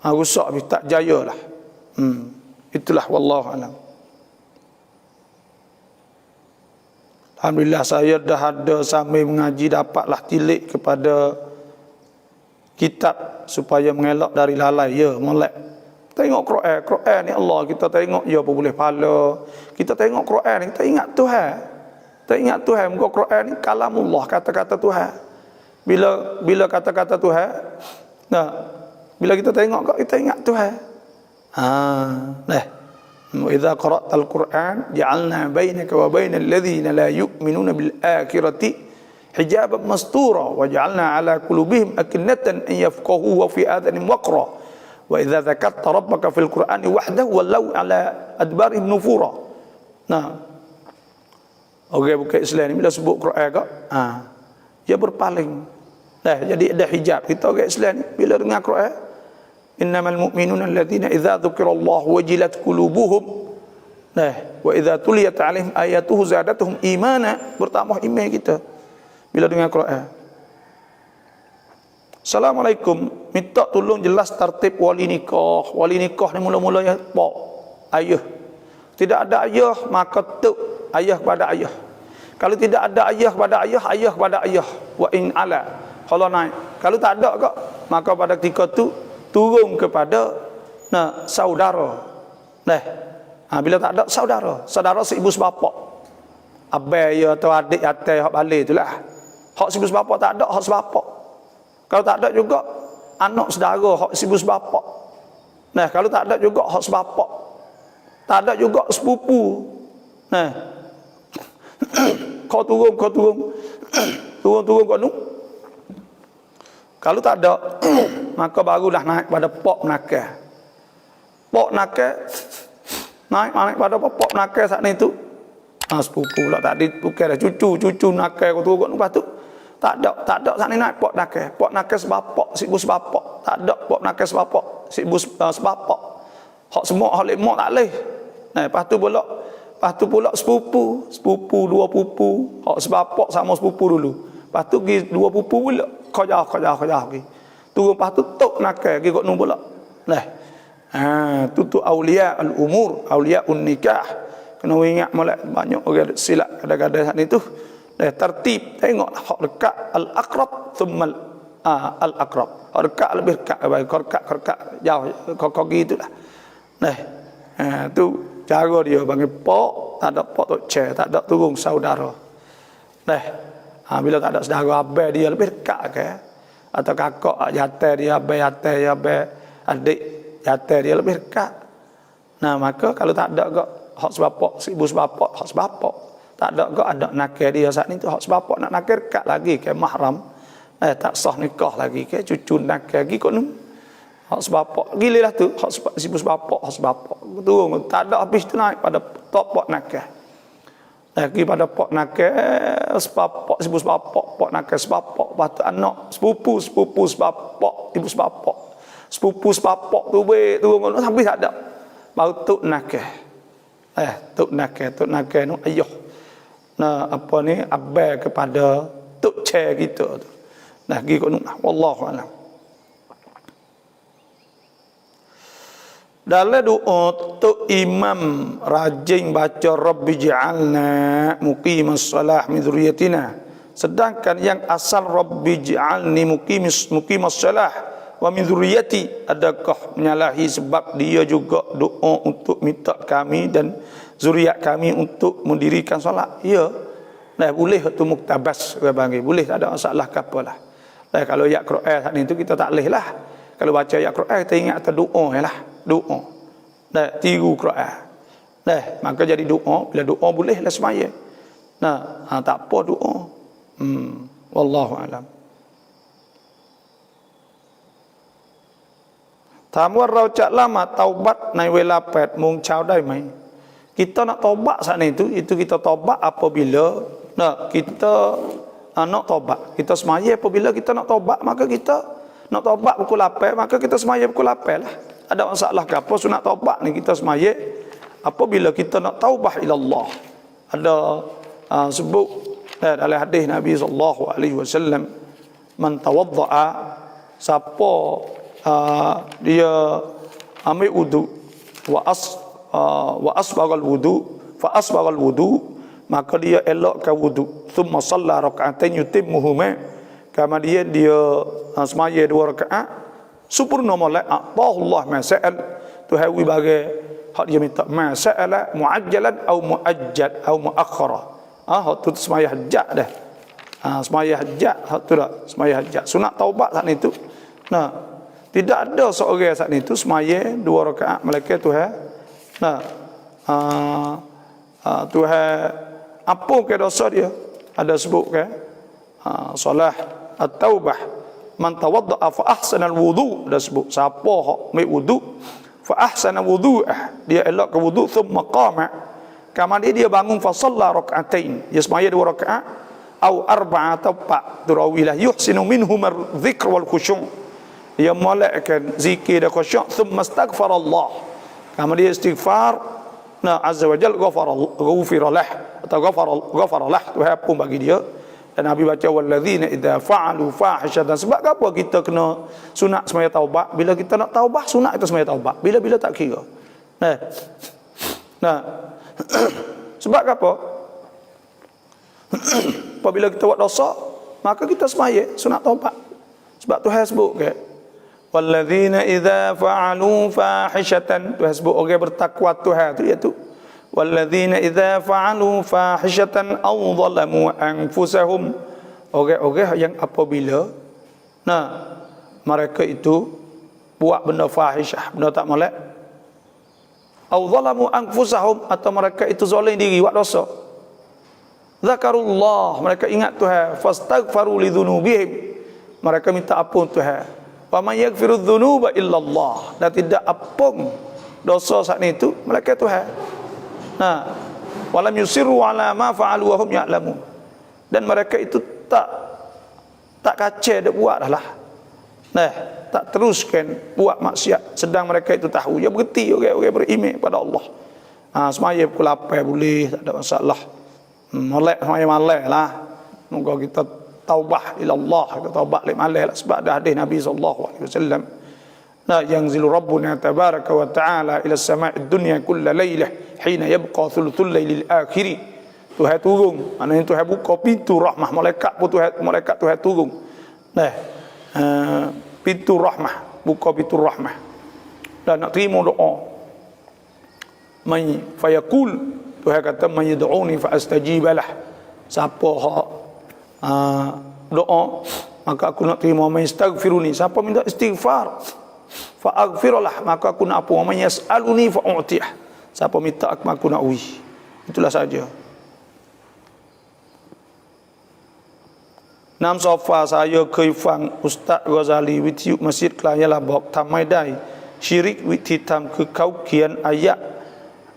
rusak tak jaya lah itulah wallahu alam. Alhamdulillah saya dah ada sambil mengaji dapatlah tilik kepada kitab supaya mengelak dari lalai, ya, molek. Tengok Quran ni Allah, kita tengok ya apa boleh pahala. Kita tengok Quran ni, kita ingat Tuhan. Kita ingat Tuhan, muka Quran ni kalamullah, kata-kata Tuhan. Bila kata-kata Tuhan, nah, bila kita tengok kita ingat Tuhan. Wa idza qara'tal Qur'an ja'alna bainaka wa bainal ladzina la yu'minuna bil akhirati hijaban mastura wa ja'alna 'ala qulubihim akinnatan an yafqahu wa fi adhanihim waqra wa idza dzakarta rabbaka fil Qur'ani wahdahu wallau 'ala adbarihim nufura. Nah, bukan Islam ni bila sebut Quran kak, dia berpaling. Jadi ada hijab. Kita orang Islam ni bila dengar Quran, innamal mu'minuna alladzina idza dzukirallahu wajilat qulubuhum. Wa idza tuliyat 'alaihim ayatuhu zadatuhum imana, bertambah iman kita bila dengar Quran. Assalamualaikum, minta tolong jelas tertib wali nikah. Wali nikah ni mula-mula ya pak ayah. Tidak ada ayah maka tuk ayah kepada ayah. Kalau tidak ada ayah kepada ayah, ayah kepada ayah. Wa in ala, kalau naik. Kalau tak ada kak, maka pada ketika tu turun kepada saudara. Bila tak ada saudara seibu sebapak, abai ya atau adik atai hak balik itulah. Hak seibu sebapak tak ada, hak sebapak. Kalau tak ada juga anak saudara hak seibu sebapak. Kalau tak ada juga hak sebapak. Tak ada juga sepupu. Kau turun turun kau nu. Kalau tak ada maka barulah naik pada pok nakal. Pok nakal naik pada pok nakal saat ni tu. Sepupu pula tadi bukan dah cucu nakal kau turun lepas tu. Tak ada saat ni naik pok nakal sebapak, sibu sebapak. Tak ada pok nakal sebapak, sibu sebapak. Hak semua hak lemok tak leh. Lepas tu pula sepupu dua pupu, hak sebapak sama sepupu dulu. Lepas tu pergi dua pupu pula, kau jauh pergi. Turun lepas tu tok nakal pergi kok nu pula. Tu aulia al-umur, aulia un-nikah. Kena ingat molek banyak orang silap kadang-kadang saat ni tu. Tertib, tengok hak dekat al-aqrab thumma al-aqrab. Hak dekat lebih dekat dekat jauh kau gitulah. Tu cara dia panggil pok, tak ada pok tok chair, tak ada turun saudara. Bila tak ada saudara abai dia lebih dekat ke, atau kakak jatah dia, abai jatah dia, abai adik jatah dia lebih dekat. Maka kalau tak ada gak hak sebapak, ibu sebapak, hak sebapak. Tak ada gak ada nakal dia saat ni tu, hak sebapak nak nakal dekat lagi ke mahram. Tak sah nikah lagi ke, cucu nakal lagi kok nu. Hak sebapak gila lah tu, hak ibu sebapak, hak sebapak. Turun tak ada habis tu naik pada pok nakal. Lagi pada pok nakal, sebapak, ibu sebapak, pok nakal sebapak, lepas tu anak sepupu sebapak, ibu sebapak. Sepupu sebapak tu turun habis tak ada. Baru tok nakal. Tok nakal nu ayah. Apa ni abai kepada tok chair kita tu. Lagi kau nu wallahu alam. Dalam doa tu imam rajin baca Rabbi ja'alna muqimas salah min dzurriyyatina. Sedangkan yang asal Rabbi ja'alni muqimas salah wa min dzurriyyati, adakah menyalahi sebab dia juga doa untuk minta kami dan zuriat kami untuk mendirikan solat? Ya. Boleh tu muktabas orang panggil. Boleh, tak ada masalah ke apalah. Kalau ayat Quran saat ni tu kita tak boleh lah. Kalau baca ayat Quran kita ingat atas doa lah. Doa. Tiru Quran. Maka jadi doa. Bila doa boleh lah semaya. Tak apa doa. Wallahu alam. Tamuan raucak lama taubat nai welapet mung chao dai mai. Kita nak taubat saat ni itu kita taubat apabila kita nak taubat. Kita semaya apabila kita nak taubat, maka kita nak taubat pukul 8, maka kita semaya pukul 8 lah. Ada masalah ke apa sunat taubat ni kita semaya apabila kita nak taubat ila Allah. Ada sebut dalam hadis Nabi sallallahu alaihi wasallam, man tawaddaa, siapa dia ambil wudu wa asbaghal wudu fa asbaghal wudu, maka dia elokkan wudu, thumma shalla rak'atain yutimmuhuma, Kemudian dia semaya 2 rakaat sempurna molek Allah masal Tuhan wi bagi hak dia minta masala muajjalan atau muajjal atau muakhara. Hak tu semaya hajat dah. Semaya hajat hak tu dah, semaya hajat. Sunat taubat saat itu. Nah, tidak ada seorang saat itu semaya 2 rakaat malaikat Tuhan. Nah, Tuhan apa ke dosa dia? Ada sebut ke solah at-taubah man tawaddaa fa ahsana al-wudu, ada sebut siapa hak ambil wudu fa ahsana wudu'ah, dia elok ke wudu thumma qama, kemudian dia bangun fa shalla rak'atain, dia semaya 2 rakaat au arba'a atau 4 turawilah yuhsinu minhum ar-dzikr wal khusyu', dia molekkan zikir dan khusyuk, thumma astaghfara Allah, kemudian istighfar, nah azza wa jalla ghafara lah atau ghafara lah, Tuhan pun bagi dia. Dan Nabi baca walladzina idza fa'alu fahishatan. Sebab apa kita kena sunat semaya taubat? Bila kita nak taubat, sunat kita semaya taubat. Bila-bila tak kira. Nah. Sebab apa? Apabila kita buat dosa, maka kita semaya sunat taubat. Sebab Tuhan sebut ke walladzina idza fa'alu fahishatan, Tuhan sebut orang bertakwa Tuhan tu iaitu walladzina idza fa'alu fahishatan aw zalamu anfusahum, orang-orang yang apabila mereka itu buat benda fahishah, benda tak molek, aw zalamu anfusahum, atau mereka itu zalim diri, buat dosa, zakarullah, mereka ingat Tuhan, fastaghfaru lidzunubihim, mereka minta ampun Tuhan, wa may yaghfiru dzunuba illallah, dan tidak ampun dosa saat itu mereka Tuhan. Walam yusiru ala ma fa'alu wa hum ya'lamun, dan mereka itu tak kacau dak buat dah lah. Tak teruskan buat maksiat sedang mereka itu tahu. Ya berhenti orang-orang beriman pada Allah. Semaya pukul 8 boleh, tak ada masalah. Molek semaya malam lah. Moga kita taubah ila Allah, kita taubat lek malam lah, sebab dah hadis Nabi sallallahu alaihi wasallam. Yanzilu Rabbuna tabaraka wa ta'ala ila as-sama'i ad-dunya kulla lailah hina yabqa thuluthul lailil akhir. Tuhan turun, maknanya Tuhan buka pintu rahmah, malaikat Tuhan turun. Pintu rahmah, buka pintu rahmah. Dan nak terima doa. May fayaqul, Tuhan kata may yad'uni fa astajib lah. Siapa hak doa, maka aku nak terima. May astaghfiruni, siapa minta istighfar, fa'aghfirullah, maka aku nak apa? Wa may yas'aluni fa'u'tiyah, siapa minta aku nak uji. Itulah saja. Nam sofa sayaเคยฟัง Ustaz Ghazali วิทยุมัสยิดกลางยะลาบอกทำไม่ได้ชิริกวิธีทำคือเขาเขียนอายะ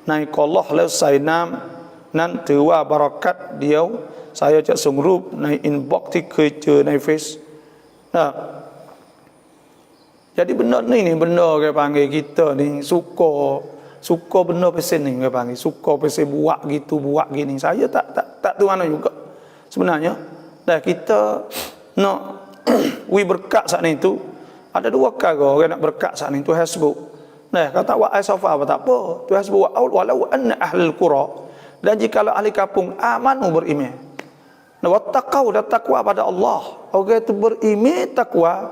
ในกอลอฮ์แล้วใส่น้ำนั้นถือว่าบารักัต เดี๋ยว saya จะส่งรูปในอินบ็อกซ์ที่เคยเจอในเฟซ. Jadi benda ni benda ke panggil kita ni suka benda pesen ni ke panggil, suka pesen buat gitu buat gini. Saya tak tu mana juga sebenarnya. Dah kita nak berkat saat itu ada 2 perkara orang nak berkat saat itu Tuhan sebut. Kata wa aisafa apa tak apa. Tuhan sebut walau anna ahlul qura, dan jikalau ahli kampung amanu beriman. Wattaqau, dan takwa pada Allah. Orang itu beriman takwa,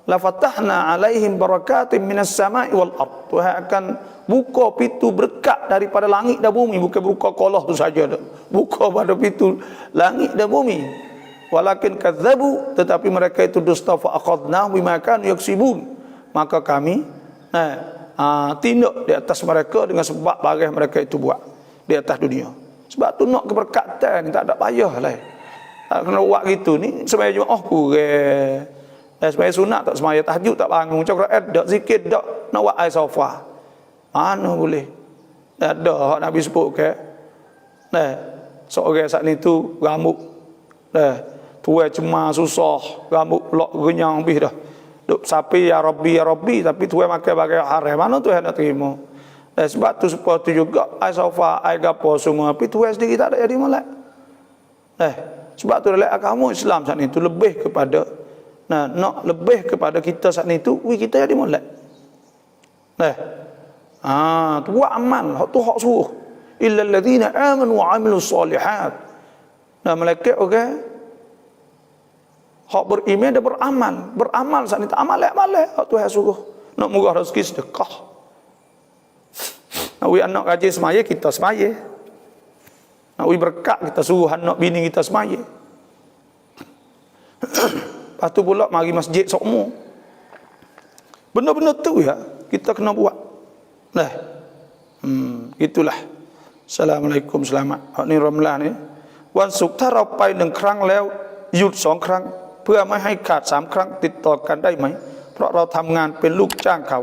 la fatahna alaihim barakatim minas sama'i wal ard. Tuhan akan buka pintu berkat daripada langit dan bumi, bukan buka kolah tu saja dah. Buka pada pintu langit dan bumi. Walakin kadzabu, tetapi mereka itu dusta, fa akhadnahum bima kanu yaksibun, maka kami tindak di atas mereka dengan sebab bagai mereka itu buat di atas dunia. Sebab tu nak keberkatan ni tak ada payah lah. Kena buat gitu ni semaya Jumaat kurang. Semaya sunat tak, semaya tahajud tak bangun, macam Quran tak, zikir tak, nak buat air sofa. Mana boleh? Ada hak Nabi sebut ke. Seorang saat ni tu rambut tuai cemar susah, rambut lok genyang habis dah. Duk sapi ya Rabbi, tapi tuai makan bagai haram. Mana Tuhan nak terima? Sebab tu supaya tu juga air sofa, air gapo semua, tapi tuai sendiri tak ada jadi molek. Sebab tu dalam agama Islam saat ni tu lebih kepada nak lebih kepada kita saat ni tu, kita jadi molek. Tu buat amal, tu hak suruh. Illa alladzina amanu wa amilus solihat. Malaikat orang Hak beriman dan beramal. Beramal saat ni tak amal hak Tuhan suruh. Nak murah rezeki sedekah. Nak anak rajin semaya, kita semaya. Nak berkat, kita suruh anak bini kita semaya. Lepas tu pula mari masjid sokmo. Benda-benda tu ya kita kena buat. Nah. Itulah. Assalamualaikum, selamat. Hak ni Ramadan ni. วันศุกร์ถ้าเราไป1 ครั้งแล้วหยุด2 ครั้งเพื่อไม่ให้ขาด3 ครั้งติดต่อกันได้ไหมเพราะเราทำงานเป็นลูกจ้างเขา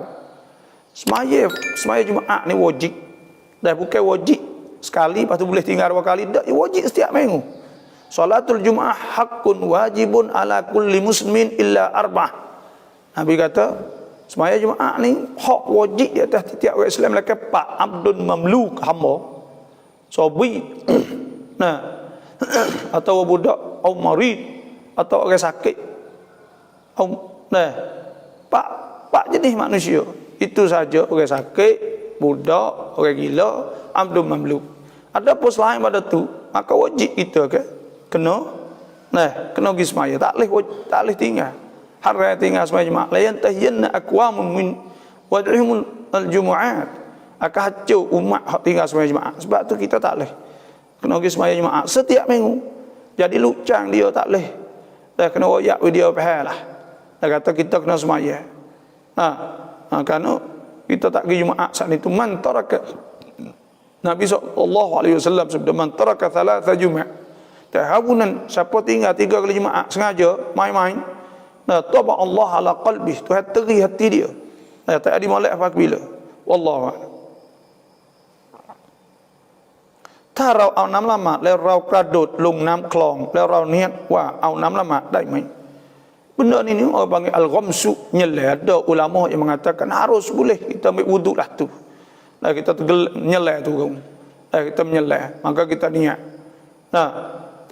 semaya Jumaat ni wajib. Dah bukan wajib sekali lepas tu boleh tinggal 2 kali. Dah wajib setiap minggu. Salatul Jumaah haqqun wajibun ala kulli muslimin illa 4. Nabi kata semaya Jumaat ni hak wajib di atas setiap orang Islam lelaki 4. Abdun mamluk, hamba, sobi, nah, atau budak, atau marid, atau orang sakit, nah, pak jenis manusia. Itu saja, orang sakit, budak, orang gila, abdun mamluk. Ada pun selain pada tu, maka wajib kita kena pergi semaya. Tak boleh tinggal. Haram tinggal semaya Jumaat. La yantahiyanna aqwamun min wad'ihimul al-jumu'at. Akan hancur umat hak tinggal semaya Jumaat. Sebab tu kita tak boleh kena pergi semaya Jumaat setiap minggu. Jadi lucang dia tak boleh. Dah kena royak dia faham lah. Dah kata kita kena semaya. Kerana kita tak pergi Jumaat saat itu man taraka. Nabi SAW sabda man taraka thalatha Jumaat. Tahawunan, siapa tinggal 3 kali Jumaat sengaja main-main, taba Allah ala qalbih, Tuhan teri hati dia. Tak ada molek apa bila. Wallahu a'lam. ถ้าเราเอาน้ำละหมาดแล้วเรากระโดดลงน้ำคลองแล้วเราเนียดว่าเอาน้ำละหมาดได้ไหม Benda ni orang panggil al-ghamsu, nyelai. Ada ulama yang mengatakan harus boleh kita ambil wuduk lah tu. Nah, kita nyelai tu kan. Kita menyelai, maka kita niat.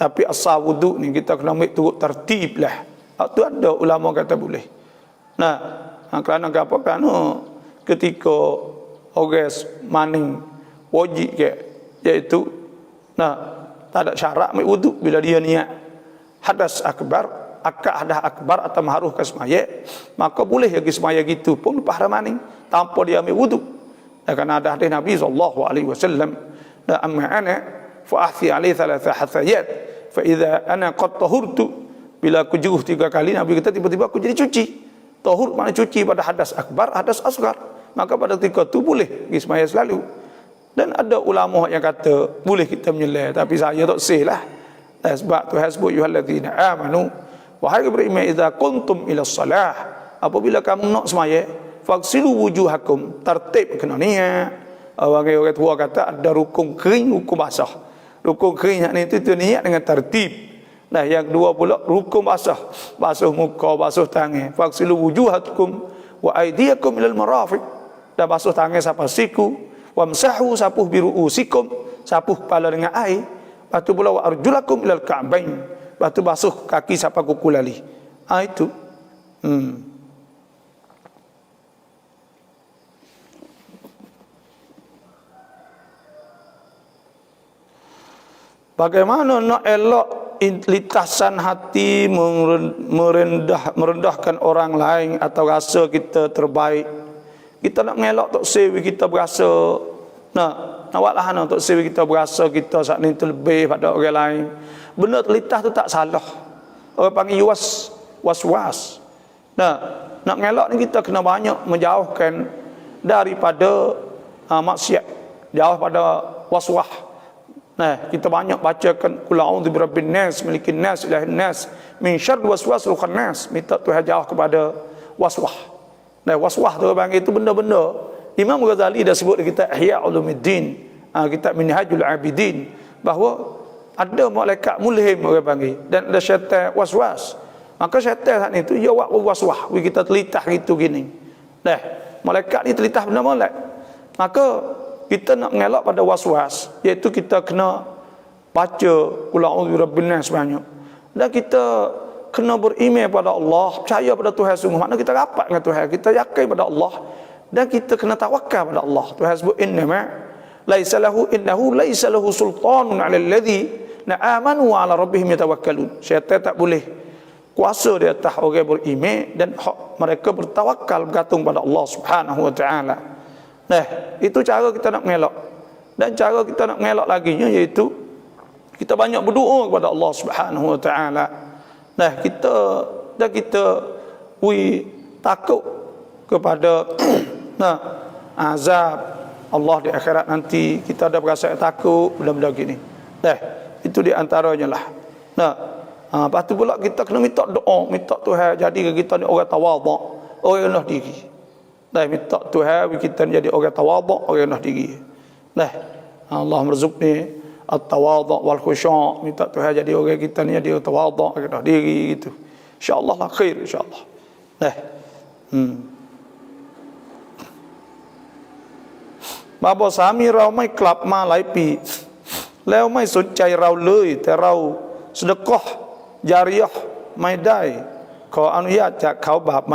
Tapi asal wuduk ni kita kena ambil turut tertib lah. Tu ada ulama kata boleh. Kerana apa? Kerana ketika orang maning wajib iaitu tak ada syarat ambil wuduk bila dia niat hadas akbar, hadas akbar atau maharuh ke semaya, maka boleh pergi semaya gitu pun lepas ramaning tanpa dia ambil wuduk. Kerana ada hadis Nabi SAW, amma ana fa ahthi alaihi thalatha hathayat fa idza ana qad tahurtu, bila aku juruh 3 kali, Nabi kata tiba-tiba aku jadi cuci. Tahur makna cuci pada hadas akbar, hadas asgar, maka pada ketika itu boleh pergi semaya selalu. Dan ada ulama yang kata boleh kita menyelai, tapi saya tak sah lah. Sebab Tuhan sebut yuhalladzina amanu, wahai beriman, idza kuntum ila salah, apabila kamu nak semaya, faghsilu wujuhakum, tertib kena niat. Orang tua kata ada rukun kering, rukun basah. Rukun kering ni itu niat dengan tertib. Yang kedua pula rukun basah, basuh muka, basuh tangan. Faghsilu wujuhakum wa aydiyakum ilal marafiq, dan basuh tangan sampai siku. Wamsahu, sapuh biru'usikum, sapuh kepala dengan air. Lepas tu pula wa arjulakum ilal ka'bain, lepas tu basuh kaki sampai kuku lali. Itu bagaimana nak elok lintasan hati merendahkan orang lain atau rasa kita terbaik. Kita nak mengelak tok sewi kita berasa nak buatlah tok sewi kita berasa kita saat ni terlebih pada orang lain. Benda terlintas tu tak salah. Orang panggil was-was. Nak mengelak ni kita kena banyak menjauhkan daripada maksiat, jauh pada waswah. Kita banyak bacakan qul a'udzu birabbin nas, malikin nas, ilahin nas, min syarri waswasil khannas. Minta Tuhan jauh kepada waswah. Waswah tu bang, itu benda-benda Imam Ghazali dah sebut di kitab Ihya Ulumuddin, kitab Minhajul Abidin, bahawa ada malaikat mulhim orang panggil, dan ada syaitan waswas. Maka syaitan saat itu dia buat waswah, kita telitah gitu gini. Malaikat ni telitah benda molek. Maka kita nak mengelak pada waswas, iaitu kita kena baca qul a'udzu birabbin nas banyak, dan kita kena beriman pada Allah, percaya pada Tuhan sungguh. Maknanya kita rapat dengan Tuhan, kita yakin pada Allah, dan kita kena tawakal pada Allah. Tuhan sebut innahu laisa lahu sultanun 'alal ladzi amanu wa 'ala rabbihim yatawakkalun. Syaitan tak boleh kuasa di atas orang beriman dan mereka bertawakal bergantung pada Allah Subhanahu wa taala. Nah, itu cara kita nak mengelak. Dan cara kita nak mengelak laginya iaitu kita banyak berdoa kepada Allah Subhanahu wa taala. Nah, kita takut kepada azab Allah di akhirat nanti. Kita ada perasaan takut benda-benda gini. Nah, itu di antaranya lah. Nah, lepas tu pula kita kena minta doa, minta Tuhan jadi kita ni orang tawaduk, orang rendah diri. Nah, minta Tuhan kita ni jadi orang tawaduk, orang rendah diri. Nah, Allah merzuqni at-tawaduk wal khusyu', minta Tuhan jadi orang kita ni jadi orang tawaduk, orang rendah diri gitu. Insya-Allah lah khair insya-Allah. Nah. Babo samiเราไม่กลับมาหลายปีแล้วไม่สนใจเราเลยแต่เราสะดะกอฮ์ญาริยะห์ไม่ได้ขออนุญาตจากเขาบาปไหม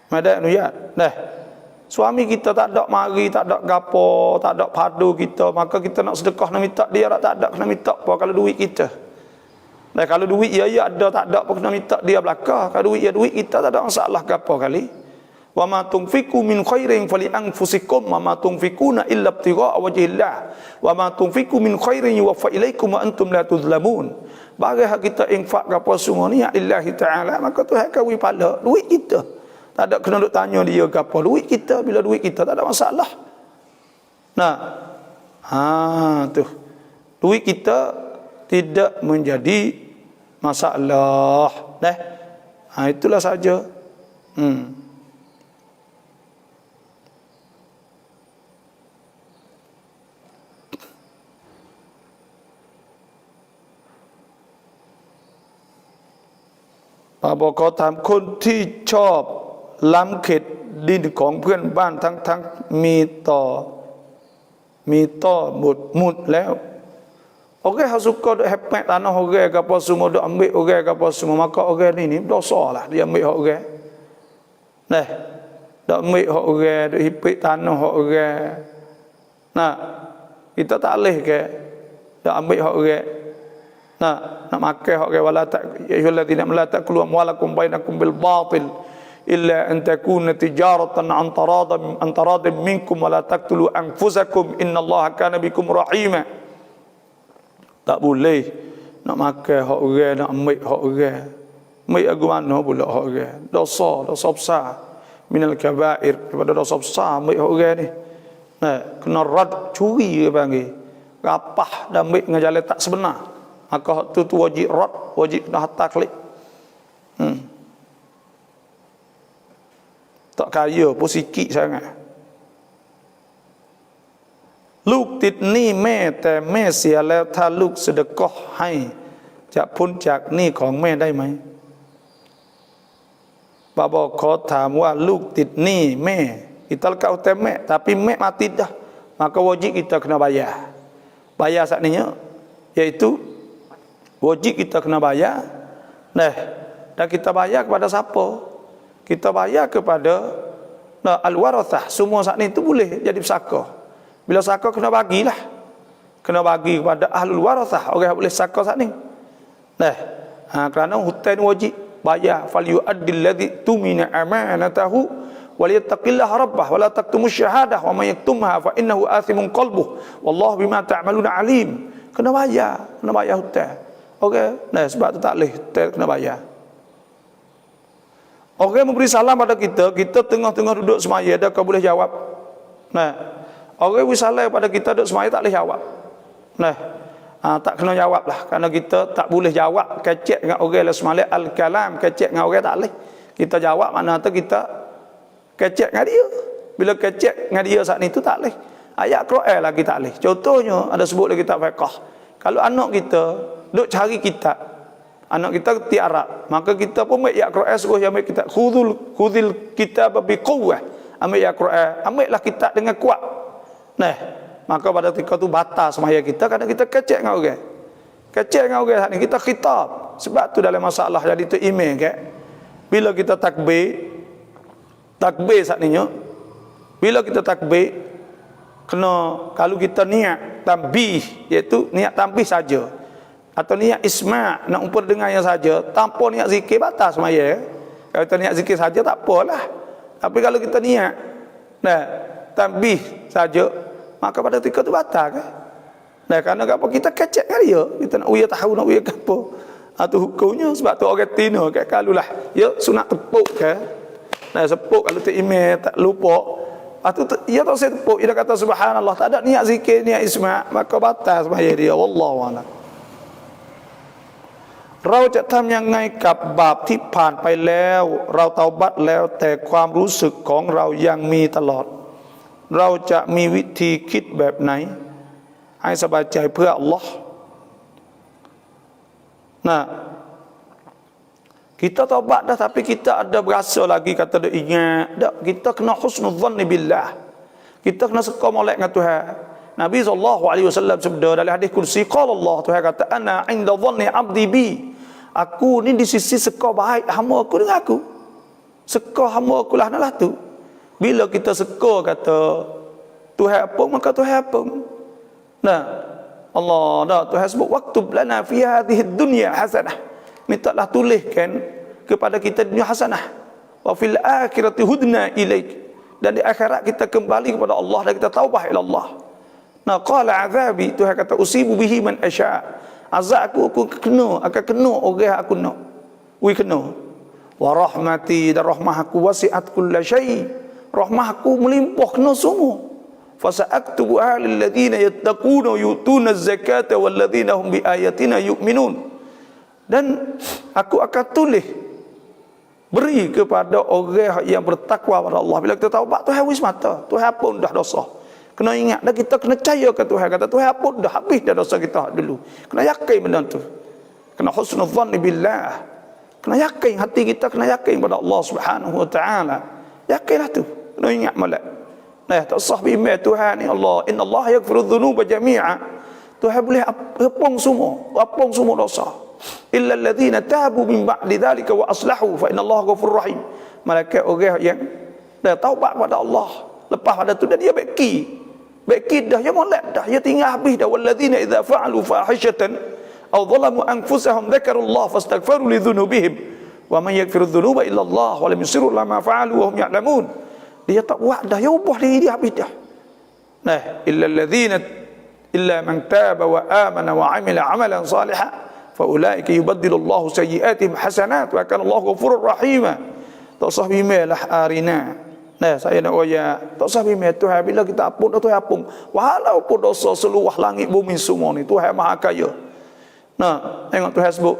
ไม่ได้อนุญาตnah suami kita tak ada mari tak ada gapo tak ada padu kita maka kita nak sedekah nak minta dia tak ada kena minta apa kalau duit kita. Nah kalau duit ya ada tak ada apa kena minta dia belaka. Kalau duit ya duit kita tak ada masalah gapo kali. Wa ma tunfiqu min khairin fali anfusikum wa ma tunfiquna illa ibtigha'a wajhillah wa ma tunfiqu min khairin yuwaffa ilaikum wa antum la tuzlamun. Bagi hak kita infak gapo semua ni lillahi taala maka Tuhan kawi pahala duit kita. Tak ada kena duk tanya dia gapo duit kita bila duit kita tak ada masalah. Nah. Tu. Duit kita tidak menjadi masalah. Itulah saja.บอกขอถามคนที่ชอบล้ำเขตดินของเพื่อนบ้านทั้งมีต่อหมดแล้ว Orang yang suka duk hepek tanah orang ke apa semua duk ambil orang ke apa semua maka orang ni dosa lah dia ambil hak orang. Nah, duk ambil hak orang, duk hipik tanah hak orang. Nah, kita tak boleh ke duk ambil hak orang. Nah, nak makan hak orang wala tak ayyuhallazina la ta'kulu amwalakum bainakum bil batil illa an takuna tijaratan an taradin minkum wala taqtulu anfusakum innallaha kana bikum rahima. Tak boleh nak makan hak orang, nak ambil hak orang. Ambil aku mana pula hak orang. Dosa besar. Minal kabair, daripada dosa besar ambil hak orang ni. Nah, kena rad curi dia panggil. Rapah dan ambil dengan jalan tak sebenar. Maka hak tu wajib rad, wajib kena hantar klik. Tak kaya pun sikit sangat. ลูกติดหนี้แม่แต่แม่เสียแล้วถ้าลูกสะดะกอฮ์ให้จะพ้นจากหนี้ของแม่ได้ไหม Bapa ขอถามว่าลูกติดหนี้แม่ kita lekat hutang mek tapi mek mati dah maka wajib kita kena bayar sakninya iaitu wajib kita kena bayar. Nah, dan kita bayar kepada siapa? Kita bayar kepada al-warathah. Semua sakni itu boleh jadi pesaka. Bila saka kena bagilah. Kena bagi kepada ahlul warathah, orang boleh saka saat ni. Nah, kerana hutang wajib bayar. Fal yu'addil ladzi tumina amanatahu wal yattaqillaha rabbah wa la taktumus syahadah wa may yaktumha fa innahu athimun qalbuh wallahu bima ta'maluna alim. Kena bayar hutang. Okey. Nah, sebab tu tak boleh hutang kena bayar. Orang memberi salam pada kita tengah-tengah duduk semaya dah kau boleh jawab. Nah, orang beri salam pada kita duduk semaya tak boleh jawab. Nah, tak kena jawab lah. Kerana kita tak boleh jawab kecek dengan orang semaya. Al-kalam kecek dengan orang tak boleh. Kita jawab mana tu kita kecek dengan dia. Bila kecek dengan dia saat ni tu tak boleh. Ayat Quran lagi tak boleh. Contohnya ada sebut lagi kitab fiqh. Kalau anak kita duk cari kitab, anak kita kerti Arab, maka kita pun ambil ayat Quran suruh dia ambil kitab. Khudhil kitab bi quwwah. Ambil ayat Quran, ambillah kitab dengan kuat. Nah, maka pada ketika tu batal semaya kita kerana kita kecek dengan orang. Kecek dengan orang ni kita khitab. Sebab tu dalam masalah jadi tu email ke. Bila kita takbir saatnya. Bila kita takbir kena kalau kita niat tambih iaitu niat tambih saja. atau niat isma' nak umpur dengannya saja tanpa niat zikir batas semaya. Kalau kita niat zikir saja tak apalah. Tapi kalau kita niat tanbih saja, maka pada ketika itu batal kan. Kerana apa kita kecek kan dia, kita nak uya tahu nak uya apa. Atau hukumnya sebab tu orang Tino kat kalulah. Ya sunat tepuk kan. Sepuk kalau tak email tak lupa. Atau ia tak saya tepuk, dia kata subhanallah, tak ada niat zikir, niat isma', maka batal semaya dia. Wallahu a'lam. เราจะทำยังไงกับบาปที่ผ่านไปแล้วเราเตาบัตแล้วแต่ความรู้สึกของเรายังมีตลอดเราจะมีวิธีคิดแบบไหนให้สบายใจเพื่ออัลลอฮ์kita taubat dah tapi kita ada berasa lagi kata dia ingat dak kita kena husnudzanni billah kita kena suka molek dengan Tuhan. Nabi SAW sabda dalam hadis kursi qala Allah, Tuhan kata ana inda dhanni abdi bi, aku ni di sisi suka baik hamba aku dengan aku. Suka hamba aku lah nalah tu. Bila kita suka kata Tuhan apa maka Tuhan apa. Allah dah Tuhan sebut waktub lana fi hadhihi dunya hasanah. Mintalah tuliskan kepada kita dunia hasanah. Wa fil akhirati hudna ilaik. Dan di akhirat kita kembali kepada Allah dan kita taubah ila Allah. Qala azabi, Tuhan kata usibu bihi man asya. Azab aku akan kena orang aku nak. Kena. Wa rahmati, dan rahmah aku wasi'at kulla syai. Rahmah aku melimpah kena semua. Fa sa'aktubu lil ladzina yattaquna yu'tuna az-zakata wal ladzina hum bi ayatina yu'minun. Dan aku akan tulis beri kepada orang yang bertakwa kepada Allah. Bila kita taubat Tuhan wis mata, Tuhan pun dah dosa. Kena ingat dah kita kena percaya ke Tuhan, kata Tuhan pun dah habis dah dosa kita dulu. Kena yakin benda tu. Kena husnudzanni billah. Kena yakin hati kita kena yakin pada Allah Subhanahu wa taala. Yakinlah tu. Kena ingat molek. Tak usah bimbang Tuhan ni Allah. Inna Allah yaghfiru dzunuba jami'a. Tuhan boleh apung semua dosa. Illa alladhina tabu min ba'di dhalika wa aslahu fa inna Allah ghafurur rahim. Malaikat orang yang dah taubat kepada Allah lepas pada tu dan dia beki dah dia molek dah dia tinggal habis dah. Walladzina idza fa'alu fahishatan aw zalamu anfusahum dzakarullah fastaghfiru lidzunubihim wa man yaghfiru dzunuba illa Allah wa lam yusirru ala ma fa'alu wa hum ya'lamun. Dia tak buat dah, dia ubah diri dia habis dah. Illa man taba wa amana wa 'amila 'amalan salihan fa ulaika yubaddilullahu sayyi'atihim hasanat wa kana Allahu ghafurur rahim. Tak usah bimbanglah arina. Saya nak royak, tak usah bimbang Tuhan bila kita apung dah Tuhan apung. Walaupun dosa seluruh langit bumi semua ni Tuhan Maha Kaya. Tengok Tuhan sebut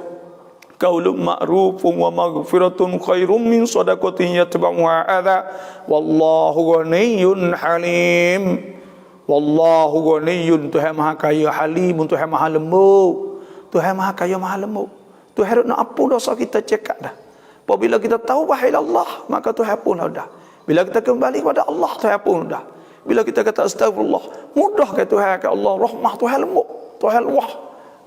qaulun ma'rufun wa maghfiratun khairum min shadaqatin yatba'uha adha wallahu ghaniyyun halim. Wallahu ghaniyyun, Tuhan Maha Kaya, halimun, Tuhan Maha lembut. Tuhan Maha Kaya, Maha lembut. Tuhan nak apung dosa kita cekak dah. Apabila kita taubah ila Allah, maka Tuhan pun dah. Bila kita kembali kepada Allah, Tuhan pun dah. Bila kita kata astagfirullah, mudah ke Tuhan ke Allah, rahmah Tuhan lembut, Tuhan luah.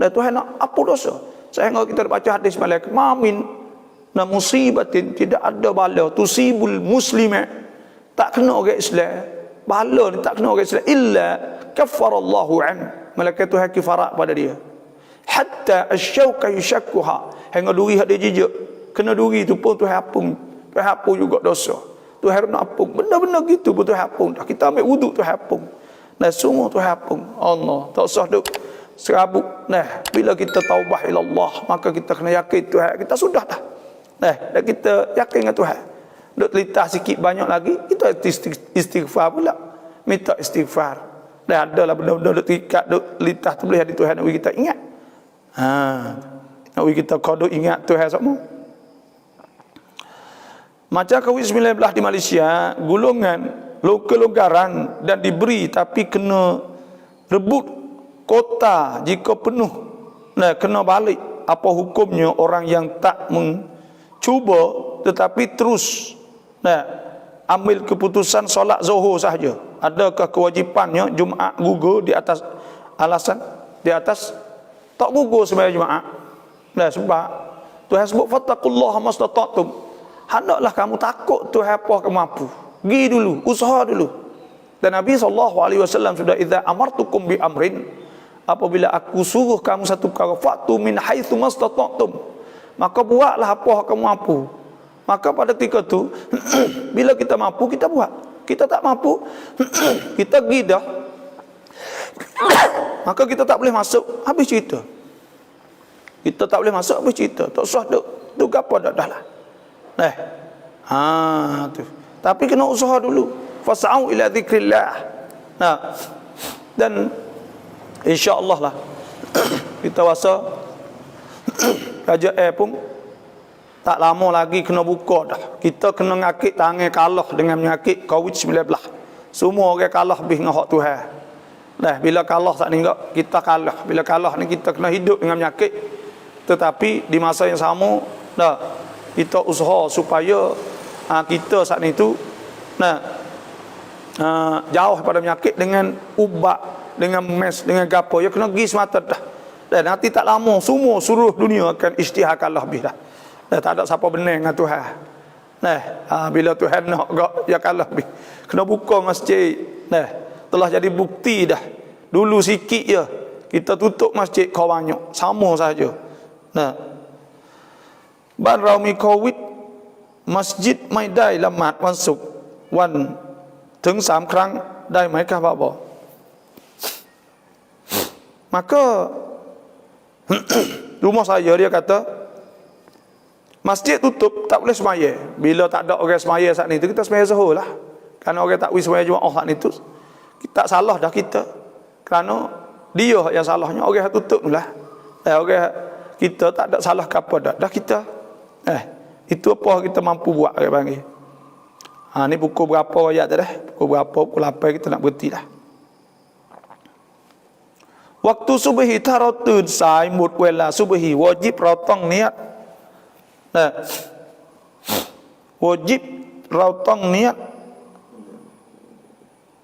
Dan Tuhan nak apa dosa. Sehingga kita baca hadis malaikat, mamin na musibatin, tidak ada bala tusibul muslima, tak kena orang Islam. Bala ni tak kena orang Islam illa kaffarallahu an. Malaikat Tuhan kifarat pada dia. Hatta asyauka yushakkuha, hingga duri hak dia jejak. Kena duri tu pun Tuhan hapung juga dosa. Tuhan nak hapung. Benda-benda gitu pun Tuhan hapung. Kita ambil wuduk Tuhan hapung. Semua Tuhan hapung. Allah. Tak usah duk serabut. Bila kita taubah ila Allah, maka kita kena yakin Tuhan. Kita sudah dah. Dan kita yakin dengan Tuhan. Duk telitah sikit banyak lagi, kita istighfar pula. Minta istighfar. Dan adalah benda-benda duk terikat, duk telitah tu boleh ada Tuhan nak kita ingat. Nak kita kau ingat Tuhan semua. Macam COVID-19 di Malaysia, golongan kelonggaran dan diberi tapi kena rebut kota jika penuh. Kena balik. Apa hukumnya orang yang tak mencuba tetapi terus ambil keputusan solat zuhur sahaja? Adakah kewajipannya Jumaat gugur di atas alasan tak gugur sembahyang Jumaat? Sebab Tuhan sebut fattaqullaha mastata'tum. Hendaklah kamu takut Tuhan apa kamu mampu. Pergi dulu, usaha dulu. Dan Nabi SAW sudah idza amartukum bi amrin apabila aku suruh kamu satu perkara, fatu min haitsu mastata'tum, maka buatlah apa kamu mampu. Maka pada ketika tu bila kita mampu kita buat, kita tak mampu kita pergi dah, maka kita tak boleh masuk, habis cerita. Kita tak boleh masuk, habis cerita. Tak usah tu gapo dah lah. Tu. Tapi kena usaha dulu. Fas'au ila dzikrillah. Nah. Dan insya-Allah lah kita rasa Raja Air pun tak lama lagi kena buka dah. Kita kena ngakit tangan kalah dengan penyakit COVID-19. Semua orang kalah lebih dengan hak Tuhan. Bila kalah tak ni kita kalah. Bila kalah ni kita kena hidup dengan penyakit. Tetapi di masa yang sama kita usaha supaya kita saat ni tu jauh pada penyakit dengan ubat, dengan mes, dengan gapo. Ya kena pergi semata dah. Dan nanti tak lama semua seluruh dunia akan isytihar kalah lebih dah. Tak ada siapa benar dengan Tuhan. Bila Tuhan nak ya kalah lebih. Kena buka masjid. Telah jadi bukti dah. Dulu sikit je kita tutup masjid, kau banyak. Sama saja. Ban raumi COVID มัสยิดไม่ได้ละหมาดวันศุกร์วันถึง3 ครั้งได้ไหมครับPak Bo? Maka rumah saya dia kata masjid tutup tak boleh semaya. Bila tak ada orang semaya saat ni tu kita semaya zuhur lah. Kerana orang tak boleh semaya Jumaat saat ni tu kita salah dah kita. Kerana dia yang salahnya, orang tutup lah. Orang kita tak ada salah ke apa dah kita. Itu apa kita mampu buat, orang panggil. Ni pukul berapa ayat dah? Pukul berapa? Pukul 8 kita nak berhenti dah. Waktu subuhi taratun sai mut wela subuhi wajibเราต้องniat. Wajib เราต้อง niat.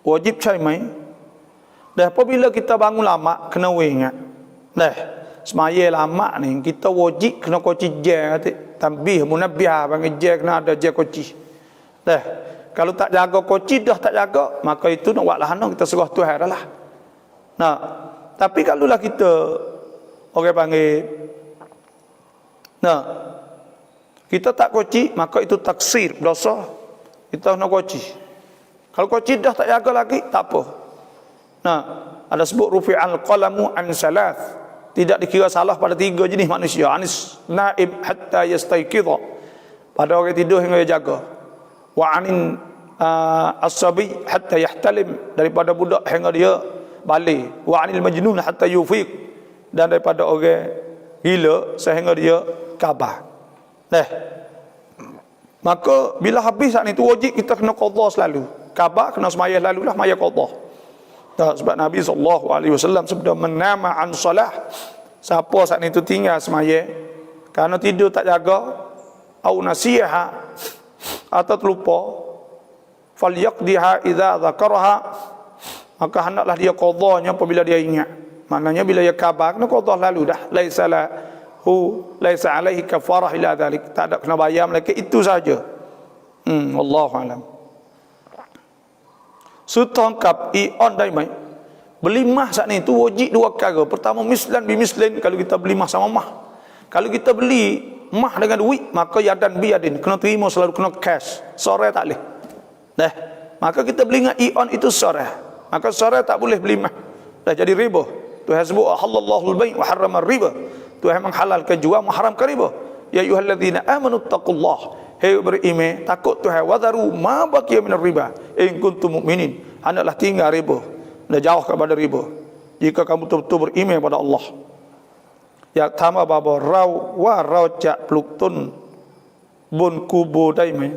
Wajib ใช่ไหม? Apabila kita bangun lama kena ingat. Semaya lama ni kita wajib kena koci je kata tambih munabbih panggil je kena ada je koci. Kalau tak jaga koci dah tak jaga maka itu nak buat lahana kita serah Tuhan dah lah. Tapi kalau lah kita orang panggil kita tak koci maka itu taksir dosa. Kita nak koci. Kalau koci dah tak jaga lagi tak apa. Ada sebut rufi'al qalamu an salath. Tidak dikira salah pada 3 jenis manusia. Anis naib hatta yastayqidha. Pada orang tidur hingga dia jaga. Wa anin as-sabi hatta yahtalim. Daripada budak hingga dia balik. Wa anil majnun hatta yufiq. Dan daripada orang gila sehingga dia khabar. Maka bila habis saat itu wajib kita kena qadha selalu. Khabar kena semaya lalu lah, maya qadha. Sebab Nabi SAW sebelum menama an salah, siapa saat itu tinggal semaya kerana tidur tak jaga au nasiha atau terlupa falyaqdiha idza dzakaraha, maka hendaklah dia qadanya apabila dia ingat. Maknanya bila dia khabar kena qadha lalu dah. Laisa alaihi kafarah ila dzalik, tak ada kena bayar melainkan itu saja. Wallahu alam. Setangkap ion dai mai. Beli mah saat ni tu wajib 2 perkara. Pertama mislan bimislin, kalau kita beli mah sama mah. Kalau kita beli mah dengan duit maka yadan biadin, kena terima selalu, kena cash. Sore tak boleh. Maka kita beli dengan ion itu sore. Maka sore tak boleh beli mah. Dah jadi riba. Tuhan sebut halallahu al-bai' wa harrama riba. Tuhan menghalalkan jual, mengharamkan riba. Ya ayyuhallazina amanu taqullah. Hei beriman, takut Tuhan. Wadharu ma baqiya minar riba in kuntum mu'minin. Hendaklah tinggal riba, dan jauh kepada riba jika kamu betul-betul beriman kepada Allah. Ya tama baba raw wa rajak pluktun bun kubur dai mai.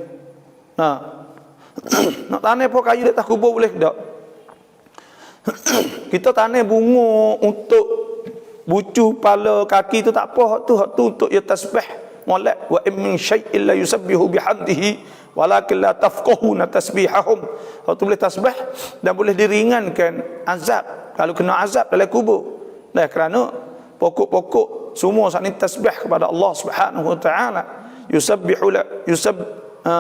Nak tanam apa kayu di atas kubur boleh tak? Kita tanam bunga untuk bucu kepala kaki tu tak apa, tu untuk ya tasbih. Molek wa min syai'in la yusabbihu bihamdihi walakin la tafqahuna tasbihahum. Kalau tu boleh tasbih dan boleh diringankan azab kalau kena azab dalam kubur. Kerana pokok-pokok semua saat ini tasbih kepada Allah Subhanahu wa taala.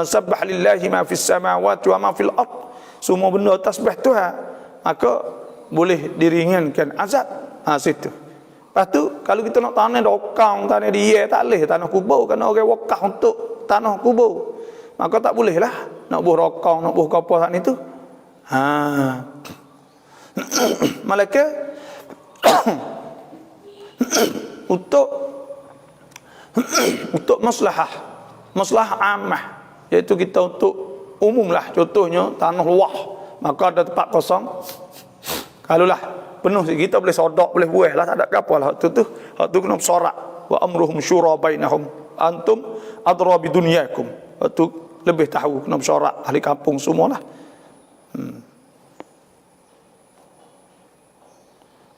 Sabbah lillahi ma fis samawati wa ma fil ard. Semua benda tasbih Tuhan, maka boleh diringankan azab. Situ. Lepas tu kalau kita nak tanah dokang, tanah dia tak boleh, tanah kubur kena orang wakaf untuk tanah kubur. Maka tak boleh lah nak buh rokong, nak buh apa saat itu. Malaikat untuk maslahah ammah, iaitu kita untuk umum lah. Contohnya tanah luah, maka ada tempat kosong, kalulah penuh kita boleh sodok, boleh buih lah, tak ada apa lah. Hak tu kena bersorak. Wa amruhum syura bainahum antum adra bi dunyakum. Hak tu lebih tahu, kena bersorak ahli kampung semualah.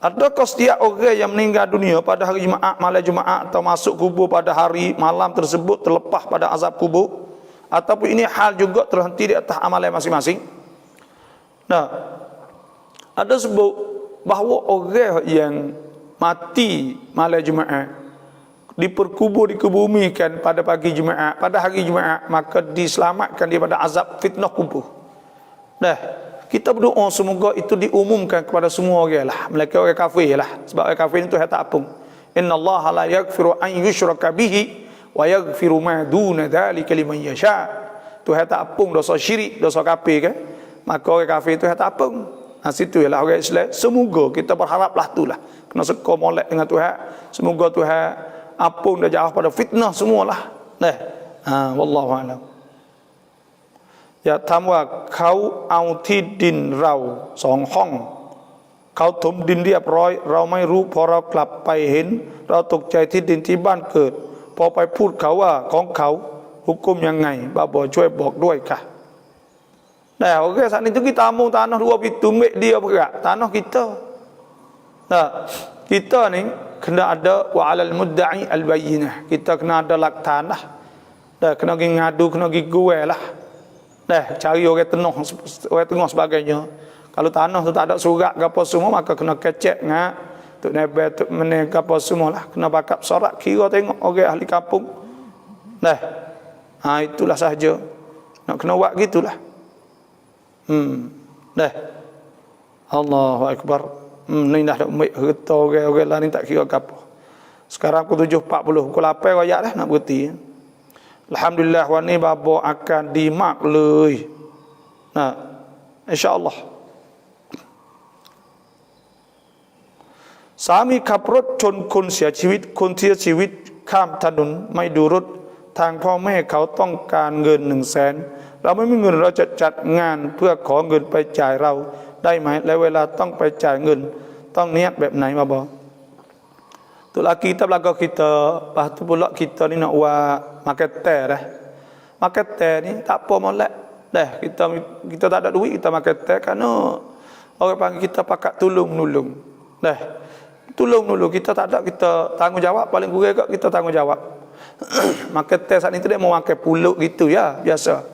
Adakah setiap orang yang meninggal dunia pada hari Jumaat, malam Jumaat, atau masuk kubur pada hari malam tersebut terlepas pada azab kubur, ataupun ini hal juga terhenti di atas amalan masing-masing? Nah, ada sebut bahawa orang yang mati malam Jumaat dikebumikan pada pagi Jumaat, pada hari Jumaat, maka diselamatkan daripada azab fitnah kubur. Nah, kita berdoa semoga itu diumumkan kepada semua orang lah, mereka orang kafir lah. Sebab orang kafir itu tak apung. Innallaha la yaghfiru an yushraka bihi wa yaghfiru ma duna dzalika liman yasha. Tuhan tak apung dosa syirik, dosa kafir kan? Maka orang kafir itu tak apung. Situ ialah orang Islam. Semoga kita berharaplah itulah. Kena seka molek dengan Tuhan. Semoga Tuhan apung dan jauh pada fitnah semualah. Wallahu a'lam. อยากถามว่าเขาเอาที่ดินเรา2 ห้องเขาถมดินเรียบร้อยเราไม่รู้พอเรากลับไปเห็นเราตกใจที่ดินที่บ้านเกิดพอไปพูดเขาว่าของเขาhukum hukumยังไงบาบอช่วยบอกด้วยค่ะ Nah, okey, saat itu kita amung tanah 2 pintu milik dia bergerak, tanah kita. Nah, kita ni kena ada wa 'alal mudda'i al-bayyinah. Kita kena ada laktanah. Dah kena pergi ngadu, kena pergi guel lah. Dah cari orang tengah sebagainya. Kalau tanah tu tak ada surat ke apa semua, maka kena kecek ngak tuk nebel tuk meneng ke apa semualah, kena bakap sorak kira tengok orang ahli kampung. Dah. Itulah sahaja. Nak kena buat gitulah. Dah. Allahu akbar. Ni dah umik harta orang lain tak kira ke apa. Sekarang pukul 7.40, pukul 8 royak dah nak berhenti. Alhamdulillah wa ni babo akan dimakเลย. Nah, insya-Allah. สามีขับรถชนคนเสียชีวิตคนเสียชีวิตข้ามถนนไม่ดูรถทางพ่อแม่เขาต้องการเงิน 100,000 เราไม่มีเงินเราจะจัดงานเพื่อขอเงินไปจ่ายเราได้ไหมและเวลาต้องไปจ่ายเงินต้องนิยตแบบไหนมาบอก Itulah kita belakang kita, lepas tu pula kita ni nak buat makan teh dah. Makan teh ni tak apa molek. Dah kita tak ada duit kita makan teh kerana orang panggil kita pakat tolong-nolong. Dah. Tolong-nolong kita tak ada, kita tanggungjawab, paling kurang kita tanggungjawab. Makan teh saat ni tu dia mau makan pulut gitu ya, biasa.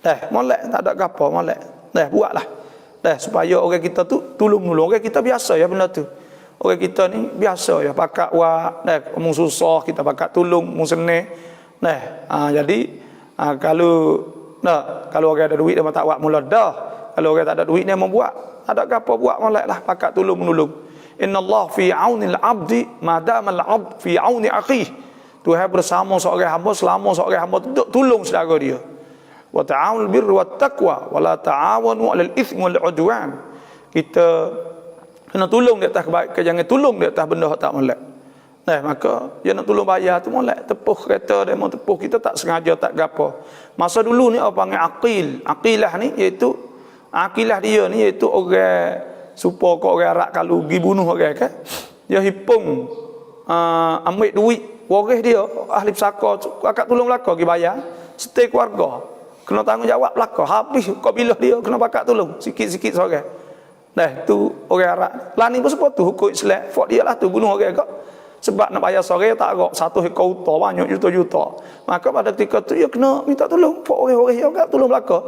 Dah, molek tak ada apa molek. Dah buatlah. Dah supaya orang kita tu tolong-nolong. Orang kita biasa ya benda tu. Orang kita ni biasa ya pakat wak, dah omong susah kita pakat tolong, omong senang. Nah, jadi kalau orang ada duit dia tak buat mula dah. Kalau orang tak ada duit dia mau buat, tak ada apa buat moleklah pakat tolong menolong. Innallaha fi aunil abdi ma damal abd fi auni akhihi. Tuhan bersama seorang hamba selama seorang hamba duduk tolong saudara dia. Wa ta'awunul birri wat taqwa wa la ta'awanu 'alal itsmi wal 'udwan. Kita kena tolong di atas kebaikan, jangan tolong di atas benda tak molek. Nah, maka dia nak tolong bayar tu molek, tepuh kereta dia mau tepuh, kita tak sengaja tak gapo. Masa dulu ni apa panggil aqil. Aqilah ni iaitu aqilah dia ni iaitu orang supaya kau orang Arab kalau pergi bunuh orang kan. Dia hipung ambil duit waris dia ahli pesaka akak tolong belaka pergi bayar, stay keluarga. Kena tanggungjawab belaka. Habis kabilah dia kena bakat tolong sikit-sikit seorang. Dah tu orang Arab. Lani pun sebab tu hukum Islam. Fak dia lah tu bunuh orang agak. Sebab nak bayar sore tak agak 1 ekor unta banyak juta-juta. Maka pada ketika tu dia kena minta tolong. Fak orang-orang yang agak tolong belaka.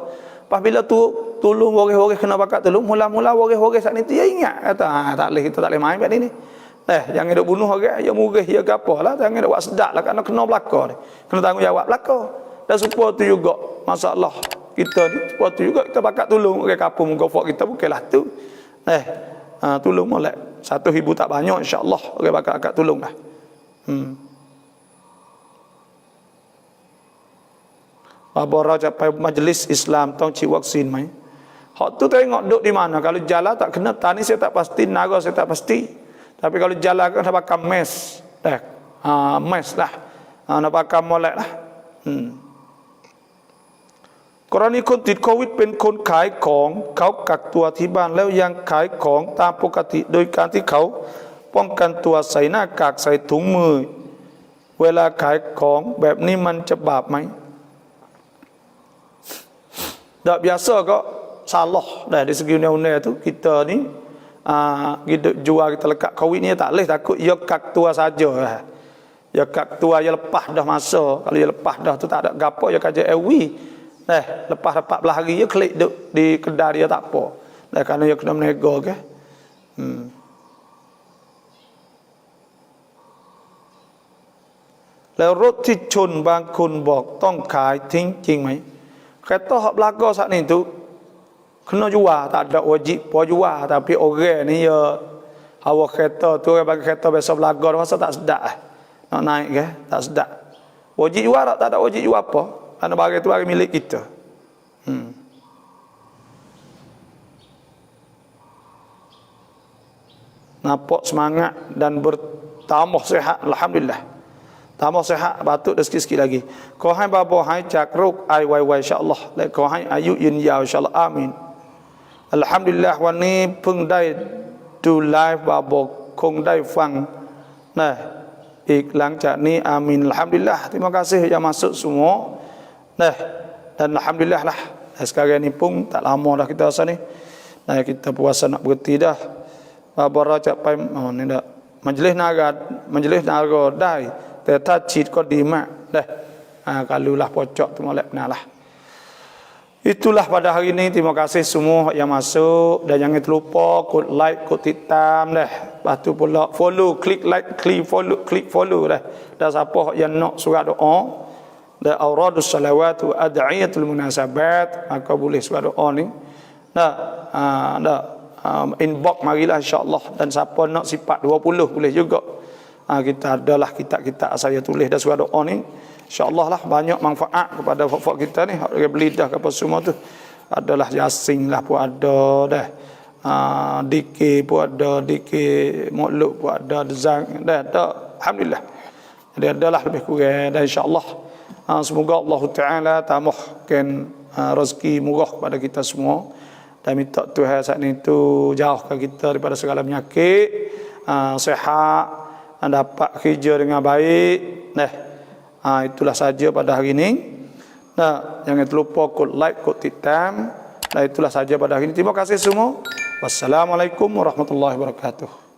Pas bila tu tolong orang-orang kena bakat tolong, mula-mula orang-orang saat ni tu dia ingat kata tak boleh, kita tak boleh main kat ni. Jangan duk bunuh orang, ya murih ya gapalah, jangan duk buat sedak lah kerana kena belaka ni. Kena tanggungjawab belaka. Dan supaya tu juga masalah kita ni, supaya tu juga kita bakat tolong orang kampung muka fak kita bukanlah tu. Tolong molek. 1,000 tak banyak, insya-Allah orang bakal akak tolong lah. Abang capai majlis Islam tong ci vaksin mai. Hak tu tengok duk di mana. Kalau jalan tak kena tani saya tak pasti, naga saya tak pasti. Tapi kalau jalan kan nak pakai mes. Dah. Mes lah. Nak pakai molek lah. กรณีคนติดโควิดเป็นคนขายของเขากักตัวที่บ้านแล้วยังขายของตามปกติโดยการที่เขาป้องกันตัวใส่หน้ากากใส่ถุงมือเวลาขายของแบบนี้มันจะบาปไหม Tak biasa kok salah dah dari segi undang-undang tu kita ni kita jual kita lekat covid ni tak boleh takut ia kak tua saja ia kak tua ia lepas dah masa kalau ia lepas dah tu tak ada gapo ia kaji ewi lepas 14 hari ia klik di kedai dia tak apa dah kerana ia kena menego keแล้วรถที่ชนบางคนบอกต้องขายทิ้งจริงไหม Kereta hak belaka saat ni tu kena jual, tak ada wajib pun jual, tapi orang ni ya hawa kereta tu orang bagi kereta biasa belaka masa tak sedap nak naik ke tak sedap. Wajib jual tak ada wajib jual apa? Kerana barang tu barang milik kita. Nampak semangat dan bertambah sihat, alhamdulillah. Tambah sihat batuk dah sikit-sikit lagi. ขอให้บาบอหายจากโรคไอไวๆอินชาอัลลอฮ์และขอให้อายุยืนยาวอินชาอัลลอฮ์อามีนอัลฮัมดุลิลลาห์วันนี้เพิ่งได้ดูไลฟ์บาบอคงได้ฟังนะอีกหลังจากนี้อามีนอัลฮัมดุลิลลาห์ terima kasih yang masuk semua nah dan alhamdulillah lah sekarang ni pun tak lama dah kita rasa ni nah kita puasa nak berhenti dah baba rajak pai ni dah majlis naga dai แต่ถ้าฉีดก็ดีมากdah kalulah pocok tu molek benalah. Itulah pada hari ini, terima kasih semua yang masuk dan jangan terlupa kod like, kod titam dah. Lepas tu pula follow, klik like, klik follow dah. Dan siapa yang nak surat doa dan auradus salawat wa ad'iyatul munasabat maka boleh surat doa ni. Inbox marilah insya-Allah dan siapa nak sifat 20 boleh juga. Kita adalah kitab-kitab saya tulis dan surat doa ni insya-Allah lah banyak manfaat kepada fak kita ni hak beli dah apa semua tu adalah Yasin lah pun ada dah dikir pun ada dikir mutluk pun ada zang dah alhamdulillah jadi adalah lebih kurang dan insya-Allah semoga Allah Taala tambahkan rezeki murah kepada kita semua dan minta Tuhan saat ni tu jauhkan kita daripada segala penyakit sihat dapat kerja dengan baik. Itulah saja pada hari ini. Jangan terlupa kod like, kod titam. Itulah saja pada hari ini. Terima kasih semua. Wassalamualaikum warahmatullahi wabarakatuh.